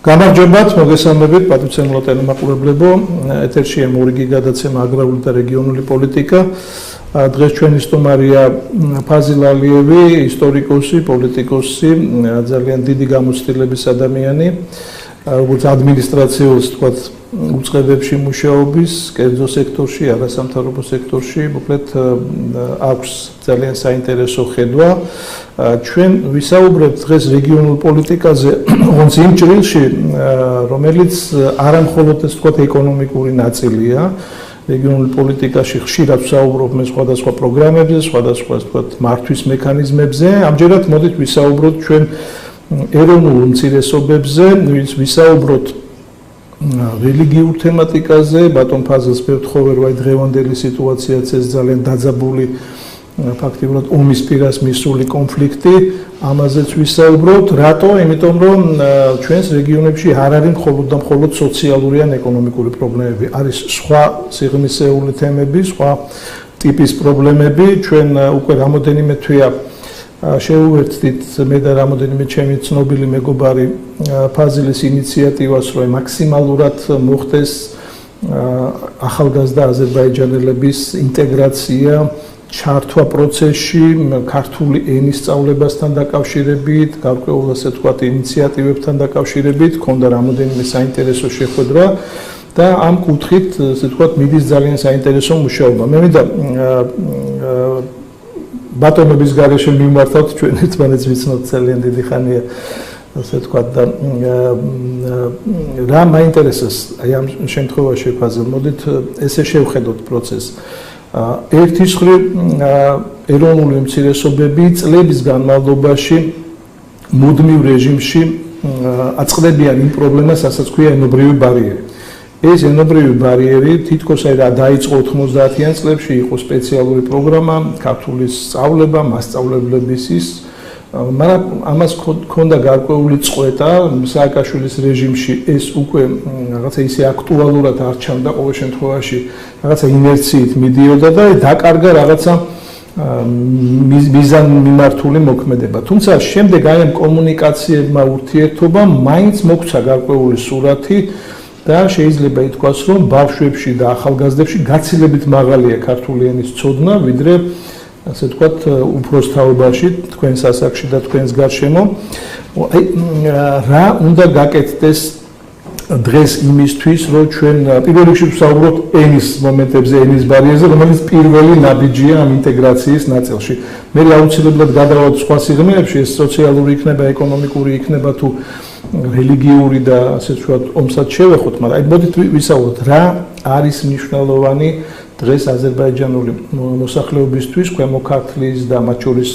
გამარჯობათ, მოგესალმებით, პატივცემულო ტელემაყურებლებო, ეთერშია მორიგი გადაცემა აგრარული და რეგიონული პოლიტიკა. დღეს ჩვენი სტუმარია ფაზილ ალიევი, ისტორიკოსი, პოლიტიკოსი, ძალიან დიდი გამოცდილების ადამიანი, როგორც ადმინისტრაციულ, თქვათ, უწყებებში მუშაობის, კერძო სექტორში, არასამთავრობო სექტორში, მოკლედ აქვს ძალიან საინტერესო ხედვა. ჩვენ ვისაუბრებთ დღეს რეგიონულ პოლიტიკაზე, ოღონდ იმ ჭრილში, რომელიც არა მხოლოდ ეს თქვათ ეკონომიკური ნაწილია. რეგიონულ პოლიტიკაში ხშირად ვსაუბრობ მე სხვადასხვა პროგრამებზე, სხვადასხვა თქვათ მართვის მექანიზმებზე. ამჯერად მოდით ვისაუბროთ ჩვენ ეროვნულ უმცირესობებზე, ვისაუბროთ რელიგიურ თემატიკაზე, ბატონ ფაზილს მევთხოვე, რომ დღევანდელი სიტუაციაც ეს ძალიან დაძაბული ფაქტიურად ომის პირას მისული კონფლიქტი, ამაზეც ვისაუბროთ. რატო? იმიტომ რომ ჩვენს რეგიონებში არ არის მხოლოდ სოციალური ან ეკონომიკური პრობლემები, არის სხვა სიღრმისეული თემები, სხვა ტიპის პრობლემები. ჩვენ უკვე რამოდენიმე თვეა შეუერთდით მე და რამოდენიმე ჩემი ცნობილი მეგობარი ფაზილის ინიციატივას, რომ მაქსიმალურად მოხდეს ახალგაზრდა აზერბაიჯანელების ინტეგრაცია ჩართვა პროცესში, ქართული ენის სწავლებასთან დაკავშირებით, გარკვეულ ასე ვთქვათ ინიციატივებთან დაკავშირებით, ქონდა რამოდენიმე საინტერესო შეხვედრა და ამ კუთხით, ასე ვთქვათ, მიდის ძალიან საინტერესო მუშაობა. მე მინდა ბატონობის გარეშე მიმართავთ, ჩვენ ერთმანეთს ვიცნობთ ძალიან დიდი ხანია, ასე ვთქვათ და რა მაინტერესებს აი ამ შემთხვევაში ფაზილ, მოდით ესე შევხედოთ პროცესს. ერთის მხრივ ეროვნული უმცირესობები წლების განმავლობაში მუდმივ რეჟიმში აწყდებიან იმ პრობლემას, რასაც ქვია ენობრივი ბარიერი. ეს ენობრივი ბარიერი თითქოს დაიწყო 90-იან წლებში, იყო სპეციალური პროგრამა ქართული სწავლება, მასწავლებლების ის, მაგრამ ამას ქონდა გარკვეული წყვეტა, სააკაშვილის რეჟიმში ეს უკვე რაღაცა ისე აქტუალურად არ ჩანდა, ყოველ შემთხვევაში რაღაცა ინერციით მიდიოდა და დაკარგა რაღაცა მიზანმიმართული მოქმედება. თუმცა შემდეგ აი ამ კომუნიკაციებმა ურთიერთობამ მაინც მოგვცა გარკვეული სურათი და შეიძლება ითქვას, რომ ბავშვებში და ახალგაზრდებში გაცილებით მაღალია ქართული ენის ცოდნა, ვიდრე ასე ვთქვათ, უფროს თაობაში, თქვენს ასაკში და თქვენს გარშემო. აი რა უნდა გაკეთდეს დღეს იმისთვის, რომ ჩვენ პირველ რიგში ვსაუბროთ ენის მომენტებზე, ენის ბარიერზე, რომელიც პირველი ნაბიჯია ამ ინტეგრაციის ნაწილში. მე აუცილებლად გადავალთ სხვა სიღრმეებში, ეს სოციალური იქნება, ეკონომიკური იქნება თუ რელიგიური და ასე ვთქვათ, ომსაც შევეხოთ, მაგრამ აი მოდით ვისაუბროთ, რა არის მნიშვნელოვანი დღეს აზერბაიჯანული მოსახლეობისთვის, ქვემო ქართლის და მათ შორის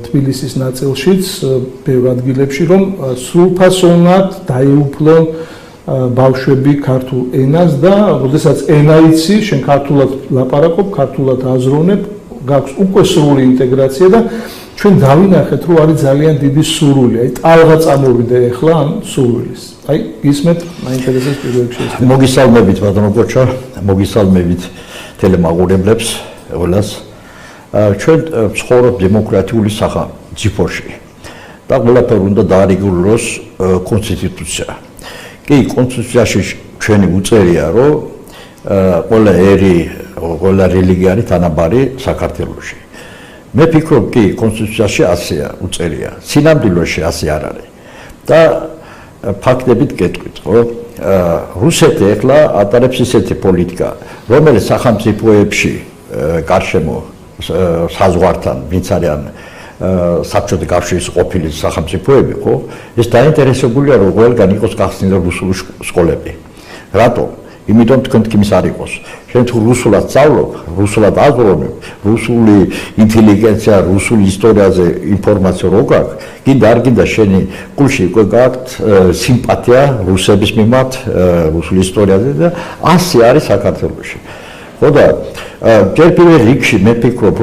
თბილისის ნაწილშიც, ბევრ ადგილებში, რომ სრულფასოვნად დაეუფლონ ბავშვები ქართულ ენას და როდესაც ენა იცი, შენ ქართულად ლაპარაკობ, ქართულად აზროვნებ, გაქვს უკვე სრული ინტეგრაცია და ჩვენ დავინახეთ, რომ არის ძალიან დიდი სურვილი. აი ტალღა წამოვიდა ახლა ამ სურვილის. აი გისმენთ, მაინტერესებს პირველ რიგში. მოგისალმებით ბატონო კოჩა, მოგისალმებით ტელემაყურებლებს ყველას. ჩვენ ვცხოვრობთ დემოკრატიული სახელმწიფოში და ყველაფერი უნდა დაარეგულიროს კონსტიტუცია. კი, კონსტიტუციაში ჩვენი უწერია, რომ ყველა ერი, ყველა რელიგია არის თანაბარი საქართველოში. მე ფიქრობ, კი, კონსტიტუციაში ასეა უწერია. სინამდვილეში ასე არ არის. და ფაქტებით გეტყვით, ხო? რუსეთი ახლა ატარებს ისეთი პოლიტიკა, რომელიც სახელმწიფოებში გარშემო საზღვართან, ვინც არიან საბჭოთა კავშირის ყოფილი სახელმწიფოები, ხო? ეს დაინტერესებულია, რომ ყველგან იყოს გახსნილი რუსული სკოლები. რატო? იმიტომ თქვენ თქმის არ იყოს. შენ თუ რუსულად სწავლობ, რუსულად აზროვნებ, რუსული ინტელიგენცია, რუსული ისტორიაზე ინფორმაცია რო გაქვს, კიდე არ გინდა შენი გულში უკვე გაქვთ სიმპათია რუსების მიმართ, რუსული ისტორიაზე და ასე არის საქართველოში. ხო და ჯერ პირველ რიგში მე ფიქრობ,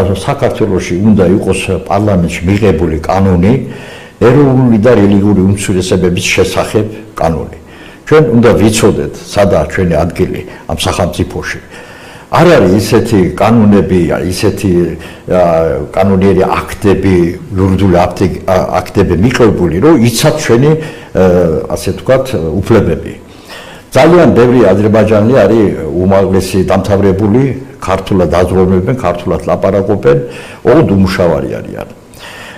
რომ საქართველოში უნდა იყოს პარლამენტში მიღებული კანონი ეროვნული და რელიგიური უმცირესობების შესახებ კანონი. ჩვენ უნდა ვიცოდეთ, სადაა ჩვენი ადგილი ამ სახელმწიფოში. არ არის ისეთი კანონები, ისეთი კანონიერი აქტები, იურიდიული აქტები მიღებული, რომ იცათ ჩვენი ასე ვთქვათ, უფლებები. ძალიან ბევრი აზერბაიჯანელი არის უმაღლესი დამთავრებული, ქართულად აზროვნებენ, ქართულად ლაპარაკობენ, ოღონდ უმუშავარი არიან.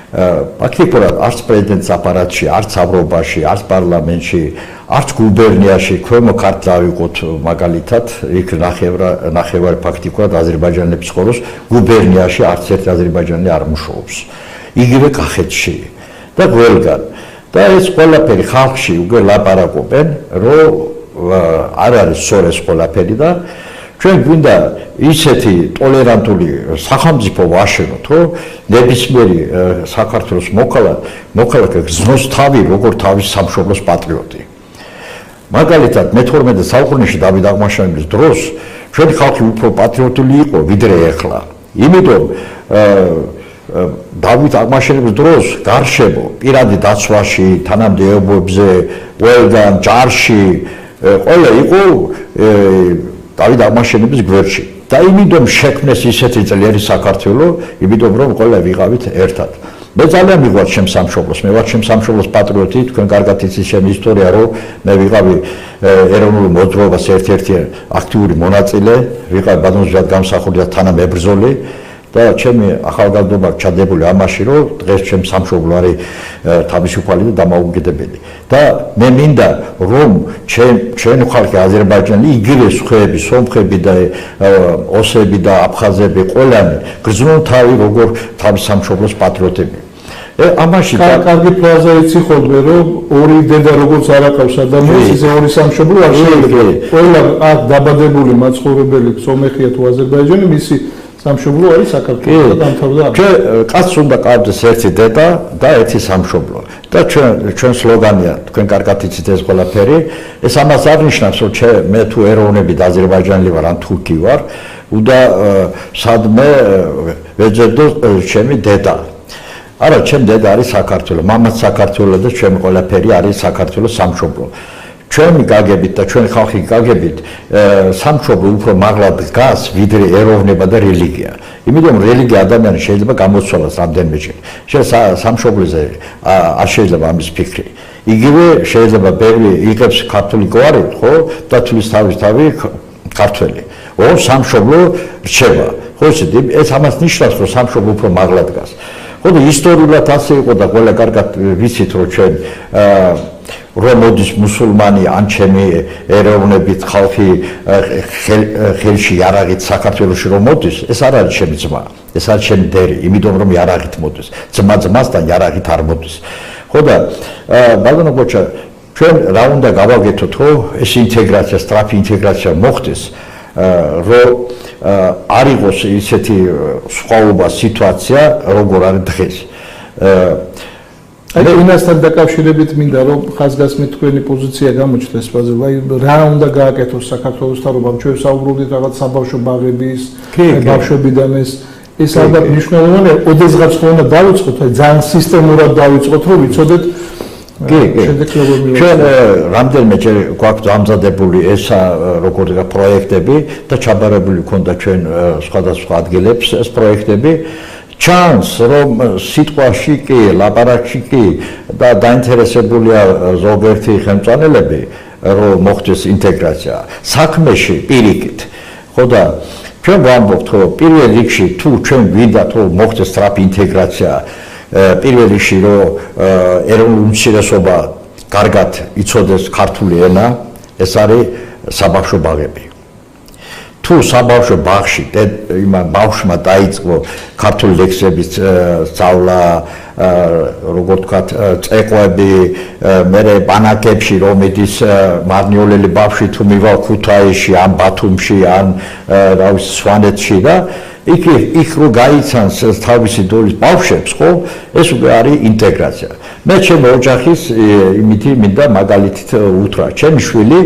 Ფაქტობრივად არც პრეზიდენტის აპარატში, არც ამრობაში, არც პარლამენტში, არც გუბერნიაში ქვემო ქართლი ვიყოთ მაგალითად, იქ ნახევარი ფაქტობრივად აზერბაიჯანელების ხოროს გუბერნიაში არც ერთი აზერბაიჯანელი არ მუშაობს. იგივე კახეთში და ყველგან. და ეს ყველაფერი ხალხში უკვე ლაპარაკობენ, რომ არ არის სწორ ეს ყველაფერი და ჩვენ გვინდა ისეთი ტოლერანტული სახელმწიფო ვაშენოთ, რომ ნებისმიერი საქართველოს მოქალაქე გზნოს თავი როგორ თავის სამშობლოს პატრიოტი. მაგალითად, მე-12 საუკუნეში დავით აღმაშენებლის დროს ჩვენი ხალხი უფრო პატრიოტული იყო, ვიდრე ეხლა. იმიტომ დავით აღმაშენებლის დროს გარშემო, პირადი დაცვაში, თანამდებობებზე, ყველგან ჯარში ყველა იყო დავით აღმაშენებლის გვერდში. და იმიტომ შექმნეს ისეთი ძლიერი საქართველო, იმიტომ რომ ყველა ვიყავით ერთად. მე ძალიან მიყვარს ჩემს სამშობლოს, მე ვარ ჩემს სამშობლოს პატრიოტი, თქვენ კარგად იცით ჩემი ისტორია, რომ მე ვიყავი ეროვნული მოძრაობის ერთ-ერთი აქტიური მონაწილე, ვიყავი ბატონზეად გამსახურდი და თანამებრძოლი და ჩემი ახალგაზრდობა ჩადებული ამაში, რომ დღეს ჩემს სამშობლო არის თავისუფალი და დამოუკიდებელი. და მე მინდა რომ ჩვენ ხალხი აზერბაიჯანი იგივე სხვები, სომხები და ოსები და აფხაზები ყველანი გრძნონ თავი როგორ თავის სამშობლოს პატრიოტები. ამაში კარგი ფრაზა იცი ხოლმე რომ ორი დედა როგორც არ აკავს ადამიანს, ისე ორი სამშობლო არ შეიძლება. ყველა აქ დაბადებული მაცხოვრებელი სომეხია თუ აზერბაიჯანი, მისი სამშობლო არის საქართველო და დამთავრდა. კაცს უნდა ყავდეს ერთი დედა და ერთი სამშობლო. და ჩვენ სლოგანია, თქვენ კარგად იცით ეს ყველაფერი, ეს ამას არ ნიშნავს, რომ მე თუ ეროვნები და აზერბაიჯანელი ვარ, ან თურქი ვარ, უნდა სადმე ვეძებდო ჩემი დედა. არა, ჩემი დედა არის საქართველო, მამაც საქართველო და ჩემი ყველაფერი არის საქართველოს სამშობლო. ჩვენი გაგებით და ჩვენი ხალხი გაგებით სამშობლო უფრო მაღლად დგას, ვიდრე ეროვნება და რელიგია. იმიტომ რომ რელიგია ადამიანს შეიძლება გამოცვალოს რამდენიმეჯერ. სამშობლოზე არ შეიძლება ამის ფიქრი. იგივე შეიძლება ბევრი იღებს კათოლიკოარი, ხო? და თulis თავი ქართველი. სამშობლო რჩება. ხო ისეთი, ეს ამას ნიშნავს, რომ სამშობლო უფრო მაღლად დგას. ხო და ისტორიულად ასე იყო და ყველა კარგად ვიცით, რომ ჩვენ რომ მოდის მუსულმანი ან ჩემი ეროვნებით ხალხი ხელში იარაღით საქართველოში რომ მოდის, ეს არ არის ჩემი ძმა, ეს არის ჩემი დერი, იმიტომ რომ იარაღით მოდის. ძმასთან იარაღით არ მოდის. ხო და ბატონო გოჩა, ჩვენ რა უნდა გავაკეთოთ, რომ ეს ინტეგრაცია, სწრაფი ინტეგრაცია მოხდეს, რომ არ იყოს ისეთი სხვაობა სიტუაცია, როგორ არის დღეს. აი ინასთან დაკავშირებით მინდა რომ ხაზგასმით თქვენი პოზიცია გამოჩნდეს ბაზილ, აი რა უნდა გააკეთოს საქართველოს თავრობამ, ჩვენ საუბრობდით რაღაც საბავშვო ბაღების, ბავშვებიდან ეს ალბათ მნიშვნელოვანია, ოდესღაც ხო უნდა დავიწყოთ, აი ძალიან სისტემურად დავიწყოთ, რომ ვიცოდეთ ჩვენ რამდენიმეჯერ გვაქვს ამზადებული ეს როგორ პროექტები და ჩაბარებული ქონდა ჩვენ სხვადასხვა ადგილებს ეს პროექტები. ჩანს რომ სიტყვაში კი, ლაპარაკში კი და დაინტერესებულია ზოგიერთი ხელმძღვანელები რომ მოხდეს ინტეგრაცია. საქმეში პირიქით. ხო და ჩვენ ვამბობთ რომ პირველ რიგში თუ ჩვენ გვინდათ რომ მოხდეს სწრაფი ინტეგრაცია, პირველ რიგში რომ ეროვნული უმცირესობა კარგად იცოდეს ქართული ენა, ეს არის საბავშვო ბაღები. თუ საბავშვო ბაღში იმან ბავშვმა დაიწყო ქართული ლექსების სწავლა, როგორ ვთქვათ, წეყვები, მერე ბანაკებში რომ მიდის მარნიოლელი ბავშვი თუ მივა ქუთაისში, ან ბათუმში, ან რა ვიცი სვანეთში და იქ რო გაიცანს თავისი დოლის ბავშვებს, ხო, ეს უკვე არის ინტეგრაცია. მე ჩემი ოჯახის იმითი მინდა მაგალითით უთხრა. ჩემი შვილი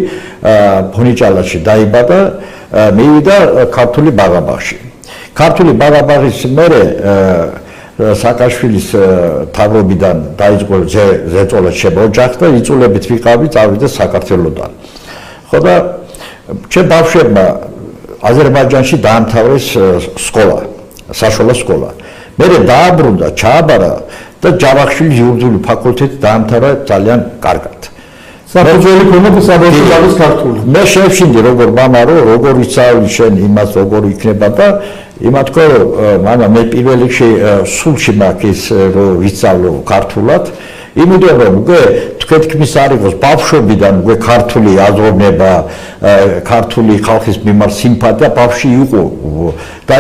ფონიჭალაში დაიბადა, მივიდა ქართული ბაღაბაღში. ქართული ბაღაბაღის მერე სააკაშვილის თავრობიდან დაიწყო ზეწოლა შემოჯახდა და იწულებით ვიყავი წავიდა საქართველოდან. ხო და ჩემ ბავშვებმა აზერბაიჯანში დაამთავრეს სკოლა, საშუალო სკოლა. მერე დააბრუნდა, ჩააბარა და ჯავახიშვილის იურიდიული ფაკულტეტი დაამთავრა ძალიან კარგად. საფუძველი ქონდა საბავშვოების ქართული. მე შევშინდი როგორ მამარო, როგორ იცავი შენ იმას, როგორ იქნება და იმათქო მამა მე პირველ რიგში სულში მაქვს რომ ვიცავლო ქართულად. იმიტომ რომ უკვე თქვენთვის არ იყოს ბავშვობიდან უკვე ქართული აზროვნება, ქართული ხალხის მიმართ სიმპათია ბავშვი იყო და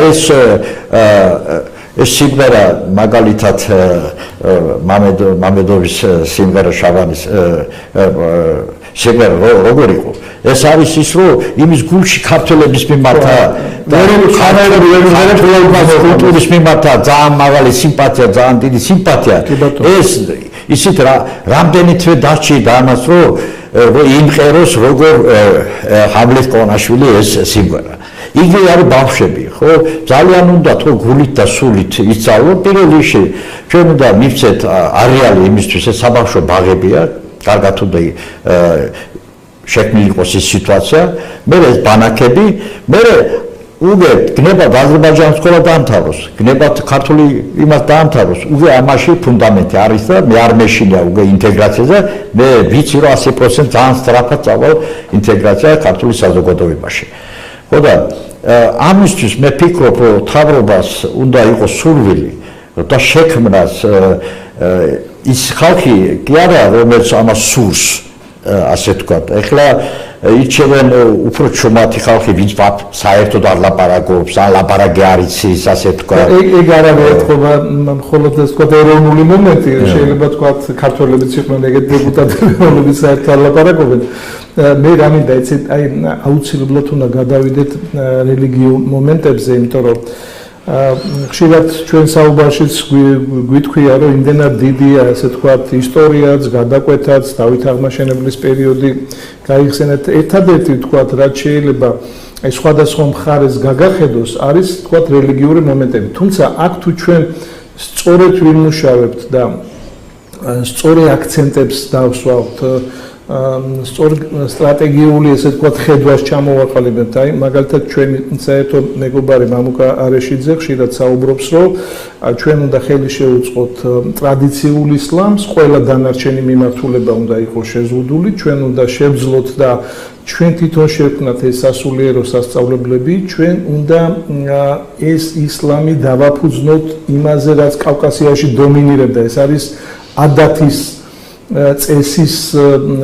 ეს სიმღერა მაგალითად მამედოვის სიმღერა შავანის სიმღერა როგორ იყო ეს არის ის რომ იმის გულში ქართველების მიმართ და კულტურის მიმართ ძალიან მაღალი სიმპათია, ძალიან დიდი სიმპათია ეს ისიც რამდენი თვე დაჭირდა ამას რომ იმყეროს როგორ ჰამლეტ კონაშვილი ეს სიმღერა იგი არის ბავშვები, ხო? ძალიან უნდა თო გულით და სულით იცავლო. პირველ რიგში ჩვენ უნდა მივცეთ არეალი იმისთვის, ეს საბავშვო ბაღებია, კარგად უნდა შექმნილი იყოს ეს სიტუაცია. მერე ეს ბანაკები, მერე უკვე გნებად აზერბაიჯანის სკოლა დაამთავროს, გნებად ქართული იმას დაამთავროს. უკვე ამაში ფუნდამენტი არის და მე არ მეშინია უკვე ინტეგრაციაზე, მე ვიცი რომ 100% ძალიან სწრაფად წავალ ინტეგრაცია ქართული საზოგადოებაში. ხოდა ამისთვის მე ფიქრობ რომ თავრობას უნდა იყოს სურვილი და შექმნას ის ხალხი კი არა რომელიც ამას სურს ასე ვთქვათ. ეხლა ირჩევენ უფრო ჩუმათი ხალხი ვინც საერთოდ არ ლაპარაკობს, ან ლაპარაკი არ იცის ასე ვთქვათ. ეგ არ არის ეთქობა მხოლოდ ეს თქვა ეროვნული მომენტი, შეიძლება თქვათ ქართველებიც იყვნენ ეგეთ დეპუტატები, რომლებიც საერთოდ არ ლაპარაკობენ. მე რა მინდა იცით, აი აუცილებლად უნდა გადავიდეთ რელიგიურ მომენტებზე, იმიტომ რომ ხშირად ჩვენ საუბარშიც გვითქვია რომ იმდენად დიდია ასე თქვათ ისტორიაც, გადაკვეთაც, დავით აღმაშენებლის პერიოდი გაიხსენეთ. ერთადერთი თქვათ რაც შეიძლება აი სხვადასხვა მხარეს გაგახედოს არის თქვათ რელიგიური მომენტები. თუმცა აქ თუ ჩვენ სწორედ ვიმუშავებთ და სწორი აქცენტებს დავსვავთ სწორ სტრატეგიული ესე ვთქვათ ხედვას ჩამოვაყალიბებთ. აი მაგალითად ჩვენი საერთო მეგობარი მამუკა არეშიძე ხშირად საუბრობს რომ ჩვენ უნდა ხელი შევუწყოთ ტრადიციულ ისლამს, ყველა დანარჩენი მიმართულება უნდა იყოს შეზღუდული, ჩვენ უნდა შევძლოთ და ჩვენ თვითონ შევქმნათ ეს სასულიერო სასწავლებლები, ჩვენ უნდა ეს ისლამი დავაფუძნოთ იმაზე რაც კავკასიაში დომინირებდა, ეს არის ადათის წესის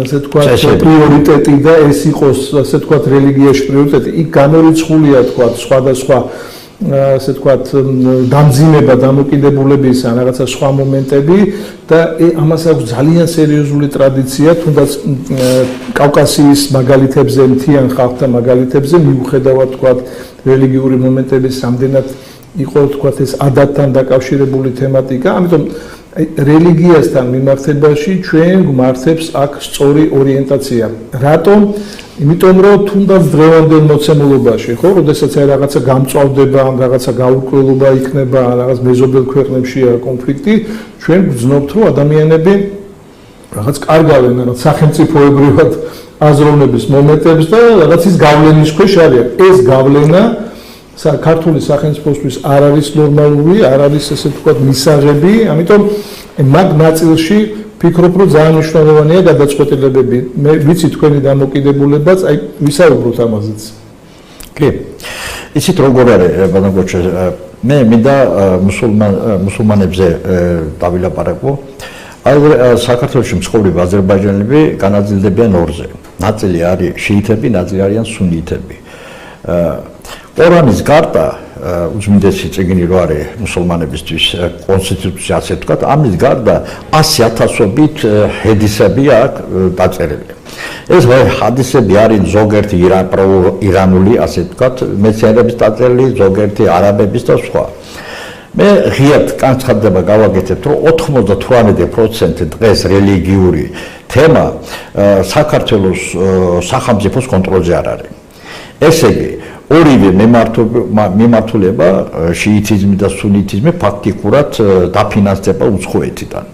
ასე ვთქვათ პრიორიტეტი და ეს იყოს ასე ვთქვათ რელიგიაში პრიორიტეტი. იქ გამორიცხულია ვთქვათ სხვადასხვა ასე ვთქვათ დამძიმება დამოკიდებულების ან რაღაცა სხვა მომენტები და ამას აქვს ძალიან სერიოზული ტრადიცია, თუნდაც კავკასიის მაგალითებზე, მთიან ხალხთა მაგალითებზე მიუხედავად ვთქვათ რელიგიური მომენტების რამდენად იყო ვთქვათ ეს ადათთან დაკავშირებული თემატიკა, ამიტომ რელიგიასთან მიმართებაში ჩვენ გვმართებს აქ სწორი ორიენტაცია. რატომ? იმიტომ რომ თუნდაც დღევანდელ მოცემულობაში, ხო, როდესაც აი რაღაცა გამწვავდება, რაღაცა გაურკვევლობა იქნება, რაღაც მეზობელ ქვეყნებშია კონფლიქტი, ჩვენ ვგრძნობთ, რომ ადამიანები რაღაც კარგავენ, რაღაც სახელმწიფოებრივად აზროვნების მომენტებს და რაღაც ის გავლენის ქვეშ არიან. ეს გავლენა ქართული სახელმწიფოსთვის არ არის ნორმალური, არ არის ესე ვთქვათ მისაღები, ამიტომ მაგ ნაწილში ფიქრობ რომ ძალიან მნიშვნელოვანია გადაწყვეტილებები. მე ვიცი თქვენი დამოკიდებულებაც, აი ვისაუბროთ ამაზეც. კი. იცით როგორ არის ბანაკოჩა, მე მინდა მუსულმანებზე დავილაპარაკო. საქართველოში მცხოვრები აზერბაიჯანელები განაწილდებიან ორზე. ნაწილი არის შიიტები, ნაწილი არიან სუნიტები. ყორანის გარდა უძმინდესი წიგნი რო არის მუსულმანებისთვის კონსტიტუცია ასე ვთქვათ, ამის გარდა 100,000-ობით ჰედისები აქვს დაწერილი. ეს ჰადისები არის ზოგიერთი ირანული ასე ვთქვათ, მეცნიერების დაწერილი, ზოგიერთი არაბების და სხვა. მე ღიად განცხადება გავაკეთებ, რომ 98% დღეს რელიგიური თემა საქართველოს სახელმწიფოს კონტროლზე არ არის. ესე იგი ორივე მიმართულება შიიტიზმი და სუნიტიზმი ფაქტიკურად დაფინანსდება უცხოეთიდან.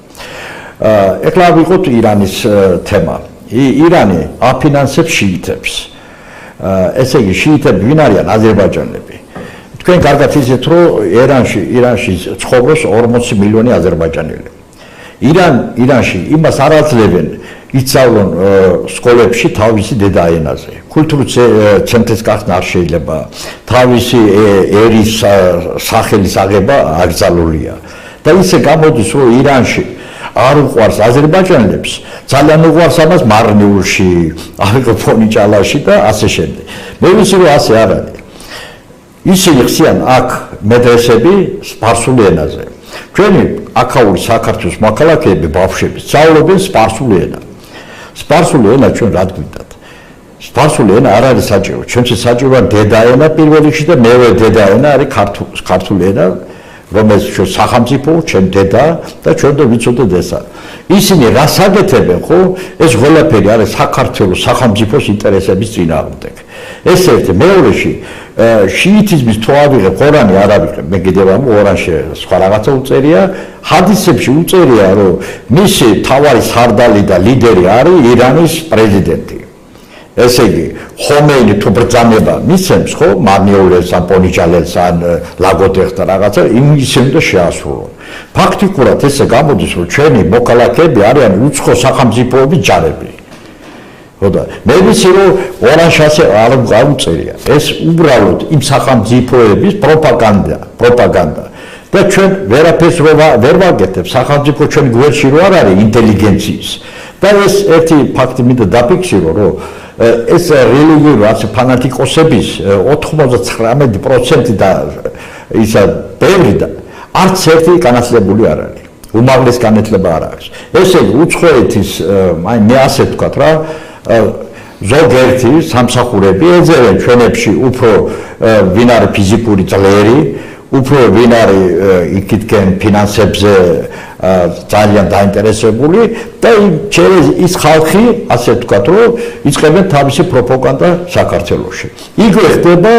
ეხლა ვიყოთ ირანის თემა. ირანი აფინანსებს შიიტებს. ესე იგი შიიტები ვინ არიან? აზერბაიჯანელები. თქვენ კარგად იცით, რომ ირანში ცხოვრობს 40 მილიონი აზერბაიჯანელი. ირანში იმას არ აძლევენ იცავლონ სკოლებში თავისი დედა ენაზე. კულტურის ცენტრის გახსნა არ შეიძლება. თავისი ერის სახელის აღება აკრძალულია. და ისე გამოდის, რომ ირანში არ უყვარს აზერბაიჯანელებს, ძალიან უყვარს ამას მარნიულში, ავიღოფონიჭალაში და ასე შემდეგ. მე ვიცი, რომ ასე არ არის. ისინი ხსიან აქ მედრესები სპარსულ ენაზე. ჩვენი აქაური საქართველოს მოქალაქეები ბავშვები სწავლობენ სპარსულ ენას. სპარსული ენა ჩვენ რა გვინდათ? სპარსული ენა არ არის საჭირო. ჩვენთვის საჭიროა დედა ენა პირველ რიგში და მეორე დედა ენა არის ქართული ენა, რომელიც ჩვენ სახელმწიფო, ჩვენ დედა და ჩვენ და ვიცოდეთ ესა. ისინი რას აკეთებენ, ხო? ეს ყველაფერი არის საქართველოს სახელმწიფოს ინტერესების წინააღმდეგ. ეს ერთი, მეორეში შიიტიზმის თუ ავიღებ, ყორანი არ ავიღებ, მე კიდევ ამ ყორანში სხვა რაღაცა უწერია, ჰადისებში უწერია, რომ მისი თავარი სარდალი და ლიდერი არის ირანის პრეზიდენტი. ესე იგი, ხომეინი თუ ბრძანება მისცემს, ხო, მარნიულებს ან პონიჭალებს ან ლაგოდეხს და რაღაცა, ისინი უნდა შეასრულონ. ფაქტიკურად ესე გამოდის, რომ ჩვენი მოქალაქეები არიან უცხო სახელმწიფოების ჯარები. ხოდა, მე ვიცი, რომ ორანშას არ გაუწერია. ეს უბრალოდ იმ სახელმწიფოების პროპაგანდა. და ჩვენ ვერაფერს ვერ ვაკეთებ, სახელმწიფო ჩვენ გვერდში რო არ არის ინტელიგენციის. და ეს ერთი ფაქტი მინდა დაფიქსირო, რომ ეს რელიგიური ფანატიკოსების 99% და ისა ბევრი და არც ერთი განათლებული არ არის. უმაღლეს განათლება არ აქვს. ესე იგი, უცხოეთის, მე ასე ვთქვათ რა, ზოგიერთი სამსახურები ეძებენ ჩვენებში უფრო ვინ არის ფიზიკური ძლერი, უფრო ვინ არის იქითკენ ფინანსებზე ძალიან დაინტერესებული და ის ხალხი, ასე ვთქვათ, რომ იწყებენ თავისი პროპაგანდა საქართველოში. იგივე ხდება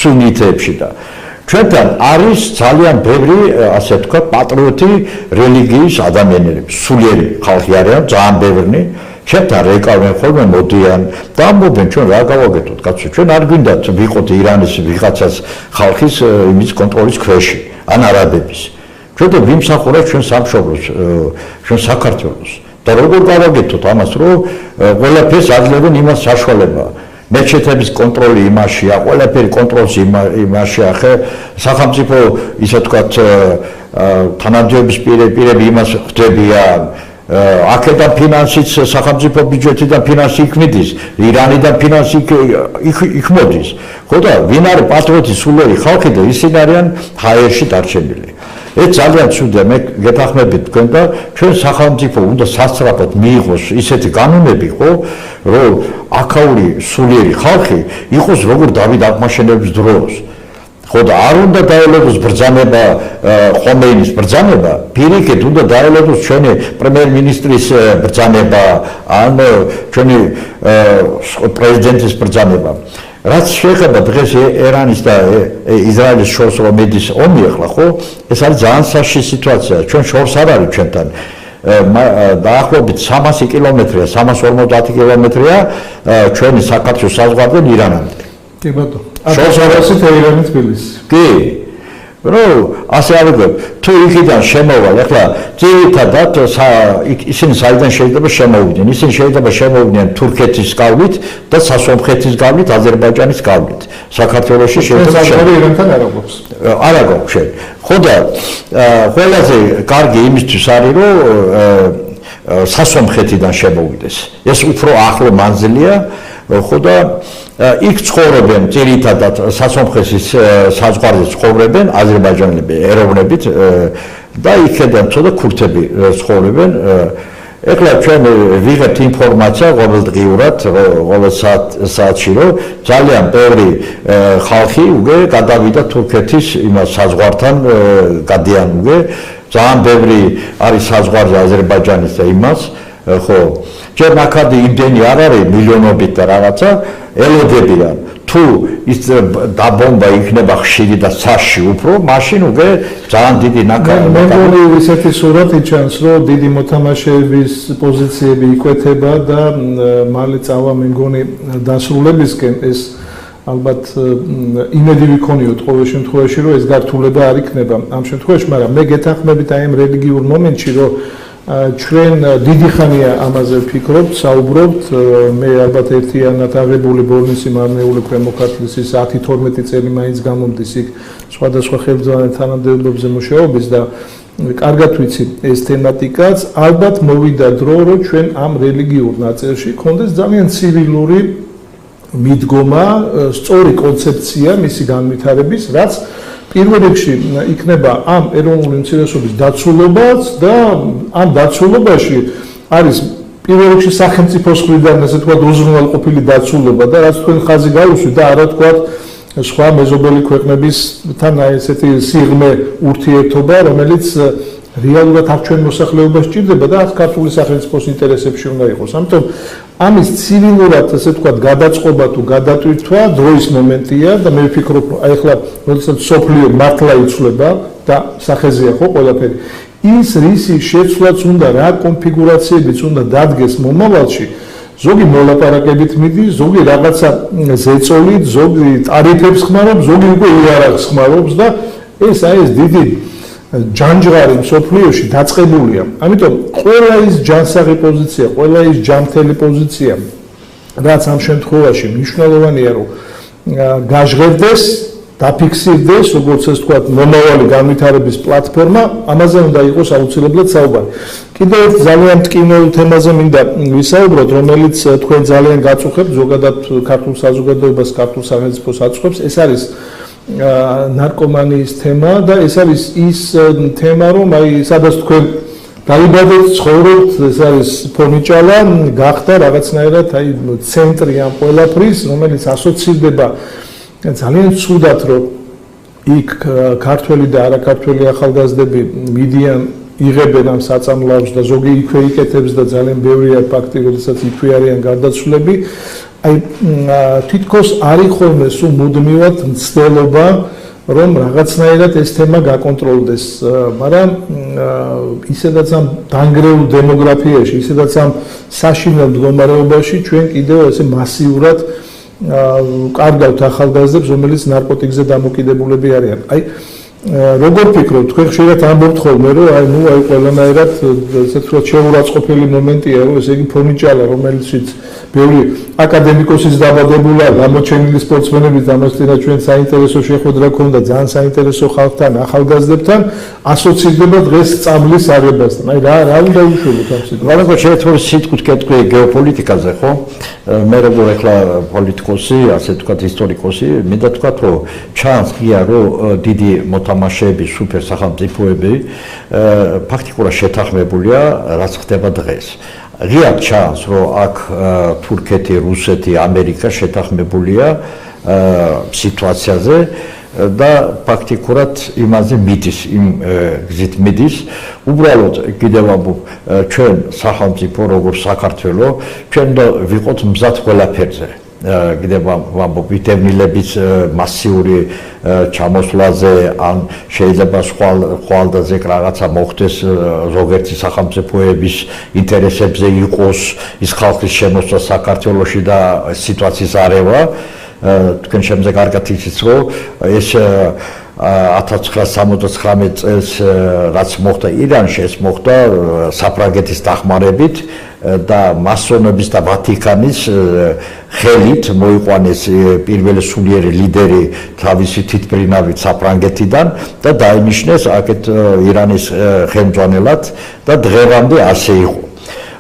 სუნიტებში და ჩვენთან არის ძალიან ბევრი, ასე ვთქვათ, პატრიოტი რელიგიის ადამიანები, სულიერი ხალხი არიან, ძალიან ბევრი. ჩვენთან რეკავენ ხოლმე მოდიან და ამბობენ ჩვენ რა გავაკეთოთ, კაცო, ჩვენ არ გვინდათ ვიყოთ ირანის ვიღაცას ხალხის იმის კონტროლის ქვეში, ან არაბების. ჩვენ და ვიმსახურებთ ჩვენ სამშობლოს, ჩვენ საქართველოს. და როგორ გავაკეთოთ ამას, რომ ყველაფერს აძლევენ იმას საშუალება. მეჩეთების კონტროლი იმაშია, ყველაფერი კონტროლს იმაშია, ხე სახელმწიფო, ისე ვთქვათ, თანამდებობის პირები იმას ხდებიან. აქედან ფინანსიც სახელმწიფო ბიუჯეტიდან ფინანსი იქმნის, ირანიდან ფინანსი იქ მოდის. ხო და ვინ არის პატრიოტი სულიერი ხალხი და ისინი არიან ჰაერში დარჩენილი. ეს ძალიან ცუდია, მე გეთანხმებით თქვენ და ჩვენ სახელმწიფო უნდა სასწრაფოდ მიიღოს ისეთი კანონები, ხო, რომ აქაური სულიერი ხალხი იყოს როგორ დავით აღმაშენების დროს. ხო და არ უნდა დაელოდოს ბრძანება, ხომეინის ბრძანება, პირიქით უნდა დაელოდოს ჩვენი პრემიერ-მინისტრის ბრძანება, ან ჩვენი პრეზიდენტის ბრძანება. რაც შეეხება დღეს ირანის და ისრაელის შორს რომ მედის ომი ახლა, ხო? ეს არის ძალიან საშიში სიტუაცია. ჩვენ შორს არ არის ჩვენთან. დაახლოებით 300 კილომეტრია, 350 კილომეტრია ჩვენი საქართველოს საზღვარიდან ირანამდე. კი ბატონო. შორს არის თეირანი თბილისი. კი. რო ასე ავიღებ, თუ იქიდან შემოვალ, ახლა ძირითადად ისინი საიდან შეიძლება შემოვიდნენ? ისინი შეიძლება შემოვიდნენ თურქეთის გავლით და სასომხეთის გავლით, აზერბაიჯანის გავლით. საქართველოში შეიძლება ირანთან არ აქვს. არ აქვს შენ. ხო და ყველაზე კარგი იმისთვის არის, რომ სასომხეთიდან შემოვიდეს. ეს უფრო ახლო მანძილია, ხო და იქ ცხოვრობენ ძირითადად სასომხეთის საზღვარზე ცხოვრობენ აზერბაიჯანელები ეროვნებით და იქედან ცოტა ქურთები ცხოვრობენ. ეხლა ჩვენ ვიღებთ ინფორმაცია ყოველდღიურად, ყოველ საათში, რომ ძალიან ბევრი ხალხი უკვე გადავიდა თურქეთის იმას საზღვართან გადიან უკვე ძალიან ბევრი არის საზღვარზე აზერბაიჯანის და იმას ხო ჯერ ნაკადი იმდენი არ არის მილიონობით და რაღაცა ელოდებიან თუ ის დაბომბა იქნება ხშირი და საში უფრო მაშინ უკვე ძალიან დიდი ნაკადი მე მგონი ისეთი სურათი ჩანს რომ დიდი მოთამაშეების პოზიციები იკვეთება და მალე წავა მე მგონი დასრულებისკენ ეს ალბათ იმედი ვიქონიოთ ყოველ შემთხვევაში რომ ეს გართულება არ იქნება ამ შემთხვევაში მაგრამ მე გეთანხმებით აი ამ რელიგიურ მომენტში რომ ჩვენ დიდი ხანია ამაზე ვფიქრობთ, საუბრობთ, მე ალბათ ერთიანად აღებული ბორნისი მარნეული ქვემოქართლის ის 10-12 წელი მაინც გამომდის იქ სხვადასხვა ხელმძღვანელთა თანამდებობებზე მუშაობის და კარგად ვიცი ეს თემატიკაც, ალბათ მოვიდა დრო, რომ ჩვენ ამ რელიგიურ ნაწილში გქონდეს ძალიან ცივილური მიდგომა, სწორი კონცეფცია მისი განვითარების, რაც პირველ რიგში იქნება ამ ეროვნული უმცირესობის დაცულობაც და ამ დაცულობაში არის პირველ რიგში სახელმწიფოს მხრიდან ასე თქვა უზრუნველყოფილი დაცულობა და რაც თქვენ ხაზი გაუსვით და არა თქვა სხვა მეზობელი ქვეყნებისთან აი ესეთი სიღრმე ურთიერთობა რომელიც რეალურად აქ ჩვენ მოსახლეობას ჭირდება და აქ ქართული სახელმწიფოს ინტერესებში უნდა იყოს. ამიტომ ამის ცივილურად ასე ვთქვათ გადაწყობა თუ გადატვირთვა დროის მომენტია და მე ვფიქრობ აი ახლა როდესაც სოფლიო მართლა იცვლება და სახეზეა ხო ყველაფერი ის რისი შეცვლაც უნდა რა კონფიგურაციებიც უნდა დადგეს მომავალში ზოგი მოლაპარაკებით მიდის ზოგი რაღაცა ზეწოლით ზოგი ტარიფებს ხმარობს ზოგი უკვე იარაღს ხმარობს და ეს დიდი ჯანჯღარი მსოფლიოში დაწყებულია. ამიტომ ყველა ის ჯანსაღი პოზიცია, ყველა ის ჯანმრთელი პოზიცია, რაც ამ შემთხვევაში მნიშვნელოვანია, რომ გაჟღერდეს, დაფიქსირდეს, როგორც ეს თქვა, მომავალი განვითარების პლატფორმა, ამაზე უნდა იყოს აუცილებლად საუბარი. კიდევ ერთ ძალიან მტკივნეულ თემაზე მინდა ვისაუბროთ, რომელიც თქვენ ძალიან გაწუხებთ ზოგადად ქართულ საზოგადოებას, ქართულ სახელმწიფოს აწუხებს, ეს არის ნარკომანიის თემა და ეს არის ის თემა რომ აი სადაც თქვენ დაიბადეთ ცხოვრობთ ეს არის ფონიჭალა გახდა რაღაცნაირად აი ცენტრი ამ ყველაფრის რომელიც ასოცირდება ძალიან ცუდად რომ იქ ქართველი და არაქართველი ახალგაზრდები მიდიან იღებენ ამ საწამლავს და ზოგი იქვე იკეთებს და ძალიან ბევრია ფაქტი როდესაც იქვე არიან გარდაცვლები აი თითქოს არის ხოლმე სულ მუდმივად მცდელობა რომ რაღაცნაირად ეს თემა გაკონტროლდეს მაგრამ ისედაც ამ დანგრეულ დემოგრაფიაში ისედაც ამ საშინელ მდგომარეობაში ჩვენ კიდევ ესე მასიურად კარგავთ ახალგაზრდებს რომელიც ნარკოტიკზე დამოკიდებულები არიან აი როგორ ფიქრობთ თქვენ ხშირად ამბობთ ხოლმე რომ აი ნუ აი ყველანაირად ესე ვთქვათ შეურაცხყოფელი მომენტია რომ ესე იგი ფონიჭალა რომელშიც ბევრი აკადემიკოსის დაბადებულა გამოჩენილი სპორტსმენების დამოსტინა ჩვენ საინტერესო შეხვედრა ქონდა ძალიან საინტერესო ხალხთან ახალგაზრდებთან ასოცირდება დღეს სწავლის აღებასთან აი რა უნდა უშუალოდ ამ სიტყვას მაგრამ შეიძლება სიტყვით კეთრი გეოპოლიტიკაზე ხო მე როგორ ახლა პოლიტიკოსი ასე ვთქვათ ისტორიკოსი მინდა ვთქვათ რომ ჩანს ღია რომ დიდი მოთამაშეები სუპერ სახელმწიფოები ფაქტიკურად შეთანხმებულია რაც ხდება დღეს ღიად ჩანს რომ აქ თურქეთი, რუსეთი, ამერიკა შეთანხმებულია სიტუაციაზე და ფაქტიკურად იმაზე მიდის, იმ გზით მიდის. უბრალოდ კიდევ ამბობ, ჩვენ სახელმწიფო როგორც საქართველო, ჩვენ ვიყოთ მზად ყველაფერზე. კიდევ ამბობ, ვიტევნილების მასიური ჩამოსვლაზე ან შეიძლება ხვალდაზე რაღაცა მოხდეს ზოგიერთი სახელმწიფოების ინტერესებზე იყოს ის ხალხის შემოსვლა საქართველოში და სიტუაციის არევა თქვენ შემზე კარგად იცით რომ ეს 1979 წელს რაც მოხდა ირანში ეს მოხდა საფრანგეთის დახმარებით და მასონების და ვატიკანის ხელით მოიყვანეს პირველი სულიერი ლიდერი თავისი თვითმფრინავით საფრანგეთიდან და დაინიშნეს აქეთ ირანის ხელმძღვანელად და დღევანდე ასე იყო.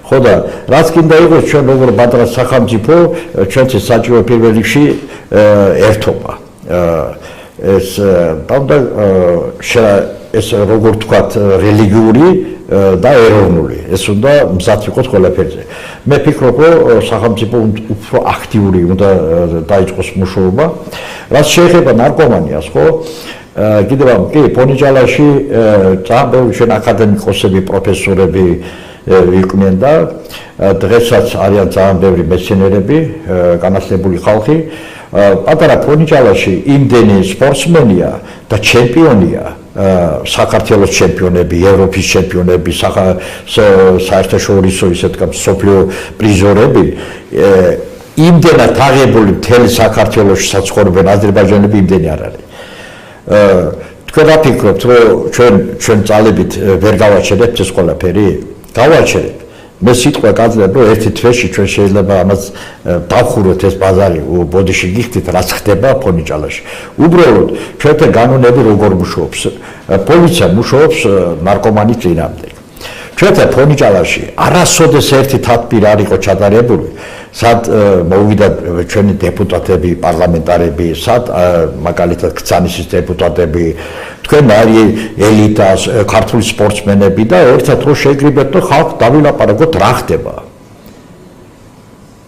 ხო და რაც კიდე იყოს ჩვენ როგორ ბადრას სახელმწიფო ჩვენთვის საჭირო პირველ რიგში ერთობა. ეს და ეს როგორ თქვათ რელიგიური და ეროვნული ეს უნდა მზად იყოს ყველაფერზე. მე ვფიქრობ რომ სახელმწიფო უფრო აქტიური უნდა დაიწყოს მუშაობა. რაც შეეხება ნარკომანიას ხო კიდევ კი ფონიჭალაში ძალიან ბევრი ჩვენ აკადემიკოსები პროფესორები იყვნენ და დღესაც არიან ძალიან ბევრი მეცნიერები, განათლებული ხალხი. პატარა ფონიჭალაში იმდენი სპორტსმენია და ჩემპიონია, საქართველოს ჩემპიონები, ევროპის ჩემპიონები, საერთაშორისო ისე თქვა მსოფლიო პრიზორები, იმდენად აღებული მთელი საქართველოში საცხოვრებენ აზერბაიჯანელები იმდენი არ არის. თქვენ რა ფიქრობთ, რომ ჩვენ ძალებით ვერ გავაჩერებთ ეს ყველაფერი? გავაჩერებთ. მე სიტყვა გაძლევ, რომ ერთი თვეში ჩვენ შეიძლება ამას დავხუროთ ეს ბაზარი, ბოდიში გიხდით, რაც ხდება ფონიჭალაში. უბრალოდ ჩვენთან განონები როგორ მუშაობს? პოლიცია მუშაობს ნარკომანის წინააღმდეგ. ჩვენთან ფონიჭალაში არასოდეს ერთი თათბირი არ იყო ჩატარებული, სად მოვიდა ჩვენი დეპუტატები, პარლამენტარები, სად მაგალითად ქცანისის დეპუტატები, თქვენ არის ელიტას, ქართული სპორტსმენები და ერთად რო შეგრიბეთ და ხალხ დავილაპარაკოთ რა ხდება.